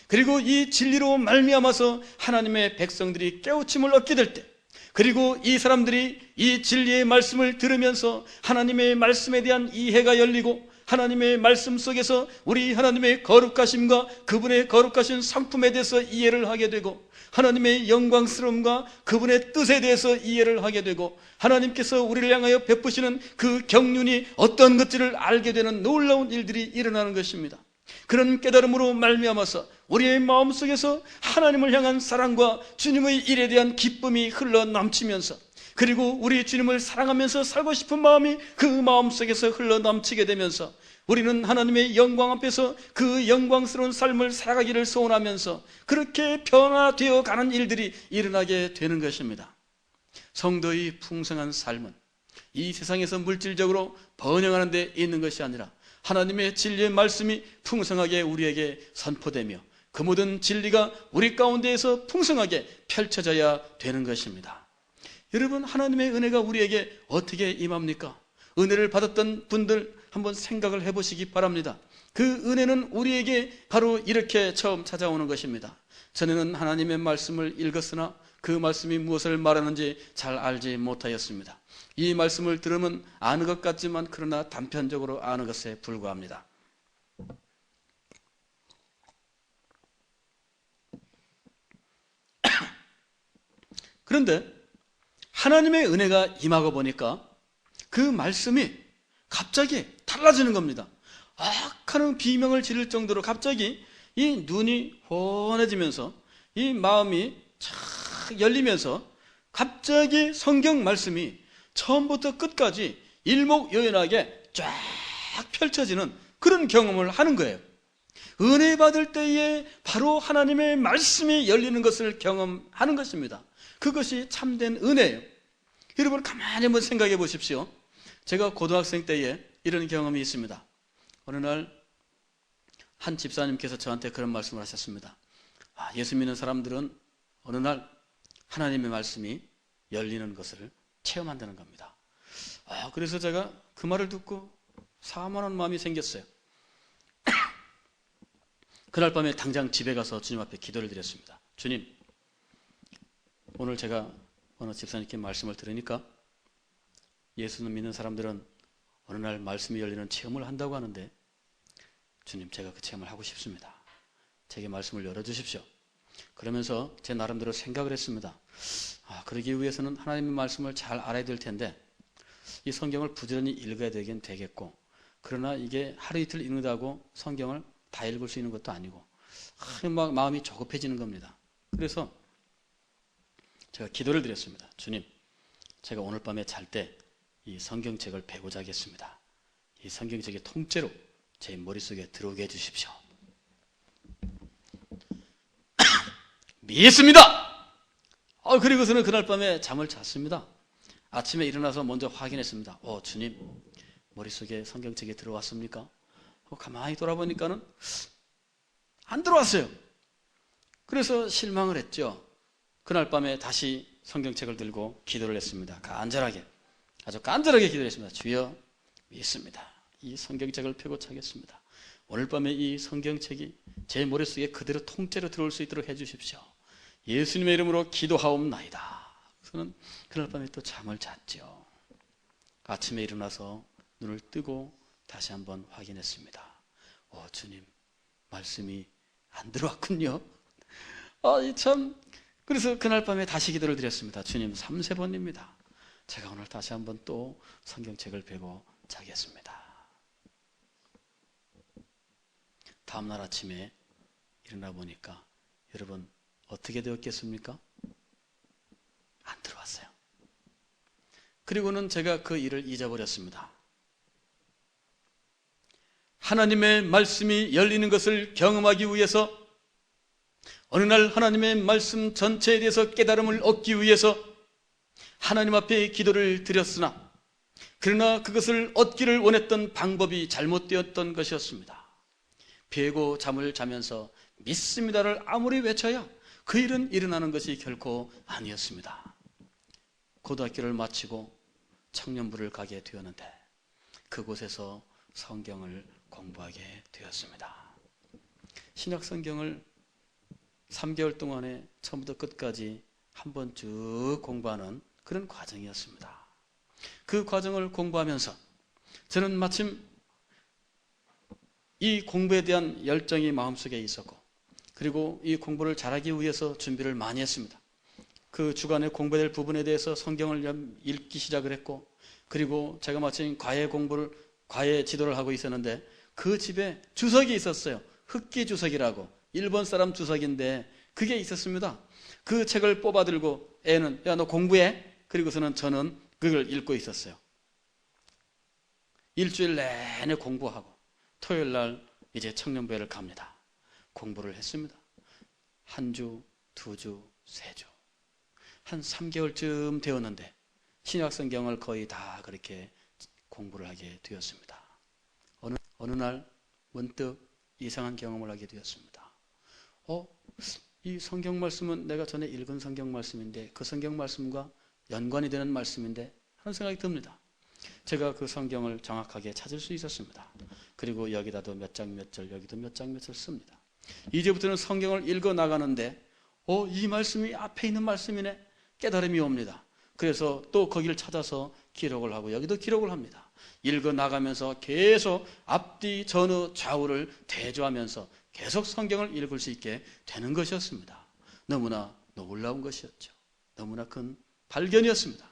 그리고 이 진리로 말미암아서 하나님의 백성들이 깨우침을 얻게 될 때, 그리고 이 사람들이 이 진리의 말씀을 들으면서 하나님의 말씀에 대한 이해가 열리고 하나님의 말씀 속에서 우리 하나님의 거룩하심과 그분의 거룩하신 성품에 대해서 이해를 하게 되고, 하나님의 영광스러움과 그분의 뜻에 대해서 이해를 하게 되고, 하나님께서 우리를 향하여 베푸시는 그 경륜이 어떤 것들을 알게 되는 놀라운 일들이 일어나는 것입니다. 그런 깨달음으로 말미암아서 우리의 마음속에서 하나님을 향한 사랑과 주님의 일에 대한 기쁨이 흘러 넘치면서, 그리고 우리 주님을 사랑하면서 살고 싶은 마음이 그 마음속에서 흘러 넘치게 되면서 우리는 하나님의 영광 앞에서 그 영광스러운 삶을 살아가기를 소원하면서 그렇게 변화되어 가는 일들이 일어나게 되는 것입니다. 성도의 풍성한 삶은 이 세상에서 물질적으로 번영하는 데 있는 것이 아니라 하나님의 진리의 말씀이 풍성하게 우리에게 선포되며 그 모든 진리가 우리 가운데에서 풍성하게 펼쳐져야 되는 것입니다. 여러분, 하나님의 은혜가 우리에게 어떻게 임합니까? 은혜를 받았던 분들 한번 생각을 해보시기 바랍니다. 그 은혜는 우리에게 바로 이렇게 처음 찾아오는 것입니다. 전에는 하나님의 말씀을 읽었으나 그 말씀이 무엇을 말하는지 잘 알지 못하였습니다. 이 말씀을 들으면 아는 것 같지만 그러나 단편적으로 아는 것에 불과합니다. 그런데 하나님의 은혜가 임하고 보니까 그 말씀이 갑자기 달라지는 겁니다. 하는 비명을 지를 정도로 갑자기 이 눈이 훤해지면서 이 마음이 착 열리면서 갑자기 성경 말씀이 처음부터 끝까지 일목요연하게 쫙 펼쳐지는 그런 경험을 하는 거예요. 은혜 받을 때에 바로 하나님의 말씀이 열리는 것을 경험하는 것입니다. 그것이 참된 은혜예요. 여러분, 가만히 한번 생각해 보십시오. 제가 고등학생 때에 이런 경험이 있습니다. 어느 날 한 집사님께서 저한테 그런 말씀을 하셨습니다. 예수 믿는 사람들은 어느 날 하나님의 말씀이 열리는 것을 체험한다는 겁니다. 그래서 제가 그 말을 듣고 사모하는 마음이 생겼어요. 그날 밤에 당장 집에 가서 주님 앞에 기도를 드렸습니다. 주님, 오늘 제가 어느 집사님께 말씀을 들으니까 예수를 믿는 사람들은 어느 날 말씀이 열리는 체험을 한다고 하는데, 주님, 제가 그 체험을 하고 싶습니다. 제게 말씀을 열어주십시오. 그러면서 제 나름대로 생각을 했습니다. 그러기 위해서는 하나님의 말씀을 잘 알아야 될 텐데 이 성경을 부지런히 읽어야 되긴 되겠고, 그러나 이게 하루 이틀 읽는다고 성경을 다 읽을 수 있는 것도 아니고 막 마음이 조급해지는 겁니다. 그래서 제가 기도를 드렸습니다. 주님, 제가 오늘 밤에 잘 때 이 성경책을 베고 자겠습니다. 이 성경책의 통째로 제 머릿속에 들어오게 해주십시오. 믿습니다! 그리고서는 그날 밤에 잠을 잤습니다. 아침에 일어나서 먼저 확인했습니다. 주님, 머릿속에 성경책이 들어왔습니까? 가만히 돌아보니까는 안 들어왔어요. 그래서 실망을 했죠. 그날 밤에 다시 성경책을 들고 기도를 했습니다. 아주 간절하게 기도를 했습니다. 주여, 믿습니다. 이 성경책을 펴고 자겠습니다. 오늘 밤에 이 성경책이 제 머릿속에 그대로 통째로 들어올 수 있도록 해주십시오. 예수님의 이름으로 기도하옵나이다. 저는 그날 밤에 또 잠을 잤죠. 아침에 일어나서 눈을 뜨고 다시 한번 확인했습니다. 주님, 말씀이 안 들어왔군요. 그래서 그날 밤에 다시 기도를 드렸습니다. 주님, 3세번입니다. 제가 오늘 다시 한번 또 성경책을 베고 자겠습니다. 다음날 아침에 일어나 보니까 여러분, 어떻게 되었겠습니까? 안 들어왔어요. 그리고는 제가 그 일을 잊어버렸습니다. 하나님의 말씀이 열리는 것을 경험하기 위해서, 어느 날 하나님의 말씀 전체에 대해서 깨달음을 얻기 위해서 하나님 앞에 기도를 드렸으나, 그러나 그것을 얻기를 원했던 방법이 잘못되었던 것이었습니다. 베고 잠을 자면서 믿습니다를 아무리 외쳐야 그 일은 일어나는 것이 결코 아니었습니다. 고등학교를 마치고 청년부를 가게 되었는데 그곳에서 성경을 공부하게 되었습니다. 신약 성경을 3개월 동안에 처음부터 끝까지 한번 쭉 공부하는 그런 과정이었습니다. 그 과정을 공부하면서 저는 마침 이 공부에 대한 열정이 마음속에 있었고, 그리고 이 공부를 잘하기 위해서 준비를 많이 했습니다. 그 주간에 공부될 부분에 대해서 성경을 읽기 시작을 했고, 그리고 제가 마침 과외 지도를 하고 있었는데 그 집에 주석이 있었어요. 흑기 주석이라고, 일본 사람 주석인데 그게 있었습니다. 그 책을 뽑아 들고 애는 야, 너 공부해. 그리고서는 저는 그걸 읽고 있었어요. 일주일 내내 공부하고 토요일 날 이제 청년부회를 갑니다. 공부를 했습니다. 한 주, 두 주, 세 주. 한 3개월쯤 되었는데 신약 성경을 거의 다 그렇게 공부를 하게 되었습니다. 어느 날 문득 이상한 경험을 하게 되었습니다. 이 성경 말씀은 내가 전에 읽은 성경 말씀인데 그 성경 말씀과 연관이 되는 말씀인데 하는 생각이 듭니다. 제가 그 성경을 정확하게 찾을 수 있었습니다. 그리고 여기다도 몇 장 몇 절, 여기도 몇 장 몇 절 씁니다. 이제부터는 성경을 읽어 나가는데 이 말씀이 앞에 있는 말씀이네, 깨달음이 옵니다. 그래서 또 거기를 찾아서 기록을 하고 여기도 기록을 합니다. 읽어 나가면서 계속 앞뒤 전후 좌우를 대조하면서 계속 성경을 읽을 수 있게 되는 것이었습니다. 너무나 놀라운 것이었죠. 너무나 큰 발견이었습니다.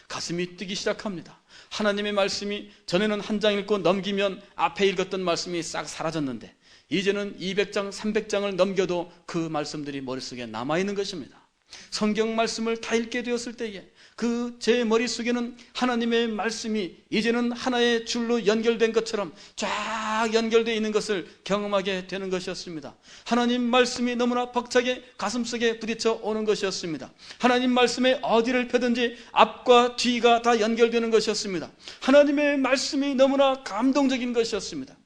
가슴이 뛰기 시작합니다. 하나님의 말씀이 전에는 한 장 읽고 넘기면 앞에 읽었던 말씀이 싹 사라졌는데 이제는 200장, 300장을 넘겨도 그 말씀들이 머릿속에 남아있는 것입니다. 성경 말씀을 다 읽게 되었을 때에 그 제 머릿속에는 하나님의 말씀이 이제는 하나의 줄로 연결된 것처럼 쫙 연결되어 있는 것을 경험하게 되는 것이었습니다. 하나님 말씀이 너무나 벅차게 가슴속에 부딪혀 오는 것이었습니다. 하나님 말씀에 어디를 펴든지 앞과 뒤가 다 연결되는 것이었습니다. 하나님의 말씀이 너무나 감동적인 것이었습니다.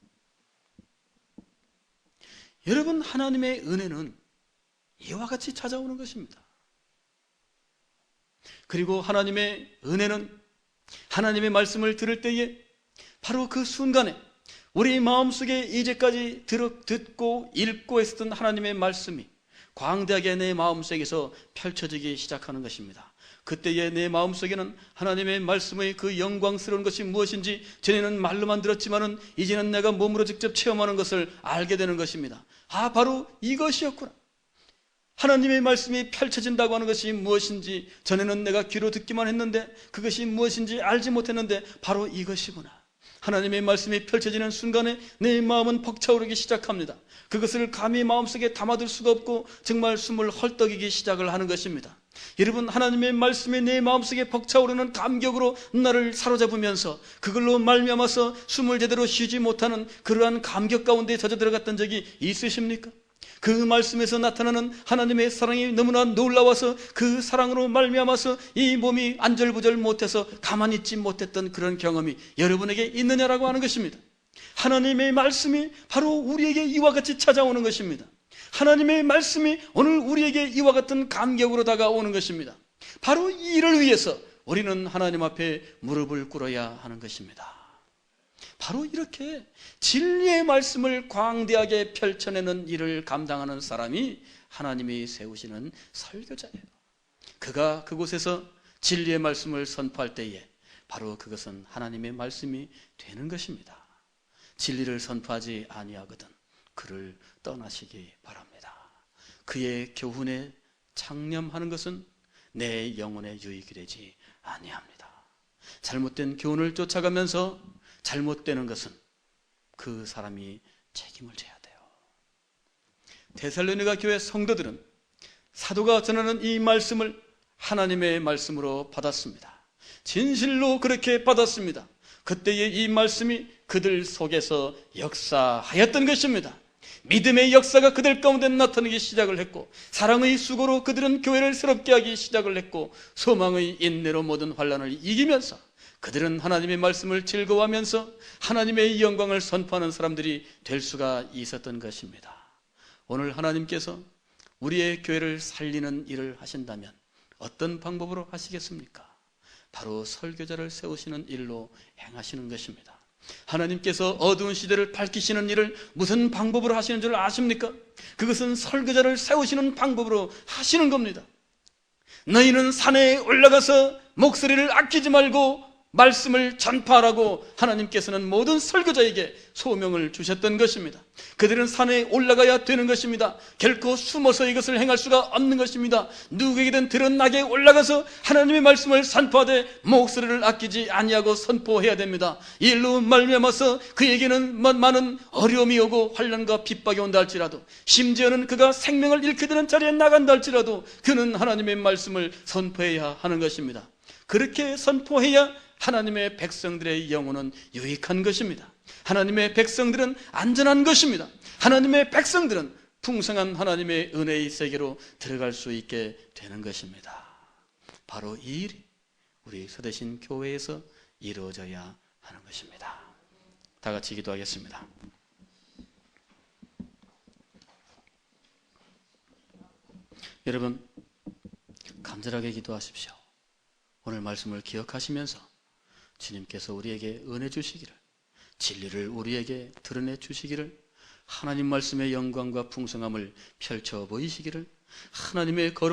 여러분, 하나님의 은혜는 이와 같이 찾아오는 것입니다. 그리고 하나님의 은혜는 하나님의 말씀을 들을 때에 바로 그 순간에 우리 마음속에 이제까지 듣고 읽고 있었던 하나님의 말씀이 광대하게 내 마음속에서 펼쳐지기 시작하는 것입니다. 그때에 내 마음속에는 하나님의 말씀의 그 영광스러운 것이 무엇인지 전에는 말로만 들었지만은 이제는 내가 몸으로 직접 체험하는 것을 알게 되는 것입니다. 바로 이것이었구나. 하나님의 말씀이 펼쳐진다고 하는 것이 무엇인지 전에는 내가 귀로 듣기만 했는데 그것이 무엇인지 알지 못했는데 바로 이것이구나. 하나님의 말씀이 펼쳐지는 순간에 내 마음은 벅차오르기 시작합니다. 그것을 감히 마음속에 담아둘 수가 없고 정말 숨을 헐떡이기 시작을 하는 것입니다. 여러분, 하나님의 말씀이 내 마음속에 벅차오르는 감격으로 나를 사로잡으면서 그걸로 말미암아서 숨을 제대로 쉬지 못하는 그러한 감격 가운데 젖어 들어갔던 적이 있으십니까? 그 말씀에서 나타나는 하나님의 사랑이 너무나 놀라워서 그 사랑으로 말미암아서 이 몸이 안절부절 못해서 가만히 있지 못했던 그런 경험이 여러분에게 있느냐라고 하는 것입니다. 하나님의 말씀이 바로 우리에게 이와 같이 찾아오는 것입니다. 하나님의 말씀이 오늘 우리에게 이와 같은 감격으로 다가오는 것입니다. 바로 이 일을 위해서 우리는 하나님 앞에 무릎을 꿇어야 하는 것입니다. 바로 이렇게 진리의 말씀을 광대하게 펼쳐내는 일을 감당하는 사람이 하나님이 세우시는 설교자예요. 그가 그곳에서 진리의 말씀을 선포할 때에 바로 그것은 하나님의 말씀이 되는 것입니다. 진리를 선포하지 아니하거든 그를 떠나시기 바랍니다. 그의 교훈에 창념하는 것은 내 영혼의 유익이 되지 아니합니다. 잘못된 교훈을 쫓아가면서 잘못되는 것은 그 사람이 책임을 져야 돼요. 데살로니가 교회 성도들은 사도가 전하는 이 말씀을 하나님의 말씀으로 받았습니다. 진실로 그렇게 받았습니다. 그때의 이 말씀이 그들 속에서 역사하였던 것입니다. 믿음의 역사가 그들 가운데 나타나기 시작을 했고 사랑의 수고로 그들은 교회를 새롭게 하기 시작을 했고 소망의 인내로 모든 환난을 이기면서 그들은 하나님의 말씀을 즐거워하면서 하나님의 영광을 선포하는 사람들이 될 수가 있었던 것입니다. 오늘 하나님께서 우리의 교회를 살리는 일을 하신다면 어떤 방법으로 하시겠습니까? 바로 설교자를 세우시는 일로 행하시는 것입니다. 하나님께서 어두운 시대를 밝히시는 일을 무슨 방법으로 하시는 줄 아십니까? 그것은 설교자를 세우시는 방법으로 하시는 겁니다. 너희는 산에 올라가서 목소리를 아끼지 말고 말씀을 전파하라고 하나님께서는 모든 설교자에게 소명을 주셨던 것입니다. 그들은 산에 올라가야 되는 것입니다. 결코 숨어서 이것을 행할 수가 없는 것입니다. 누구에게든 드러나게 올라가서 하나님의 말씀을 선포하되 목소리를 아끼지 아니하고 선포해야 됩니다. 이 일로 말미암아서 그에게는 많은 어려움이 오고 환난과 핍박이 온다 할지라도, 심지어는 그가 생명을 잃게 되는 자리에 나간다 할지라도 그는 하나님의 말씀을 선포해야 하는 것입니다. 그렇게 선포해야 하나님의 백성들의 영혼은 유익한 것입니다. 하나님의 백성들은 안전한 것입니다. 하나님의 백성들은 풍성한 하나님의 은혜의 세계로 들어갈 수 있게 되는 것입니다. 바로 이 일이 우리 서대신 교회에서 이루어져야 하는 것입니다. 다 같이 기도하겠습니다. 여러분, 간절하게 기도하십시오. 오늘 말씀을 기억하시면서 주님께서 우리에게 은혜 주시기를, 진리를 우리에게 드러내 주시기를, 하나님 말씀의 영광과 풍성함을 펼쳐 보이시기를, 하나님의 거룩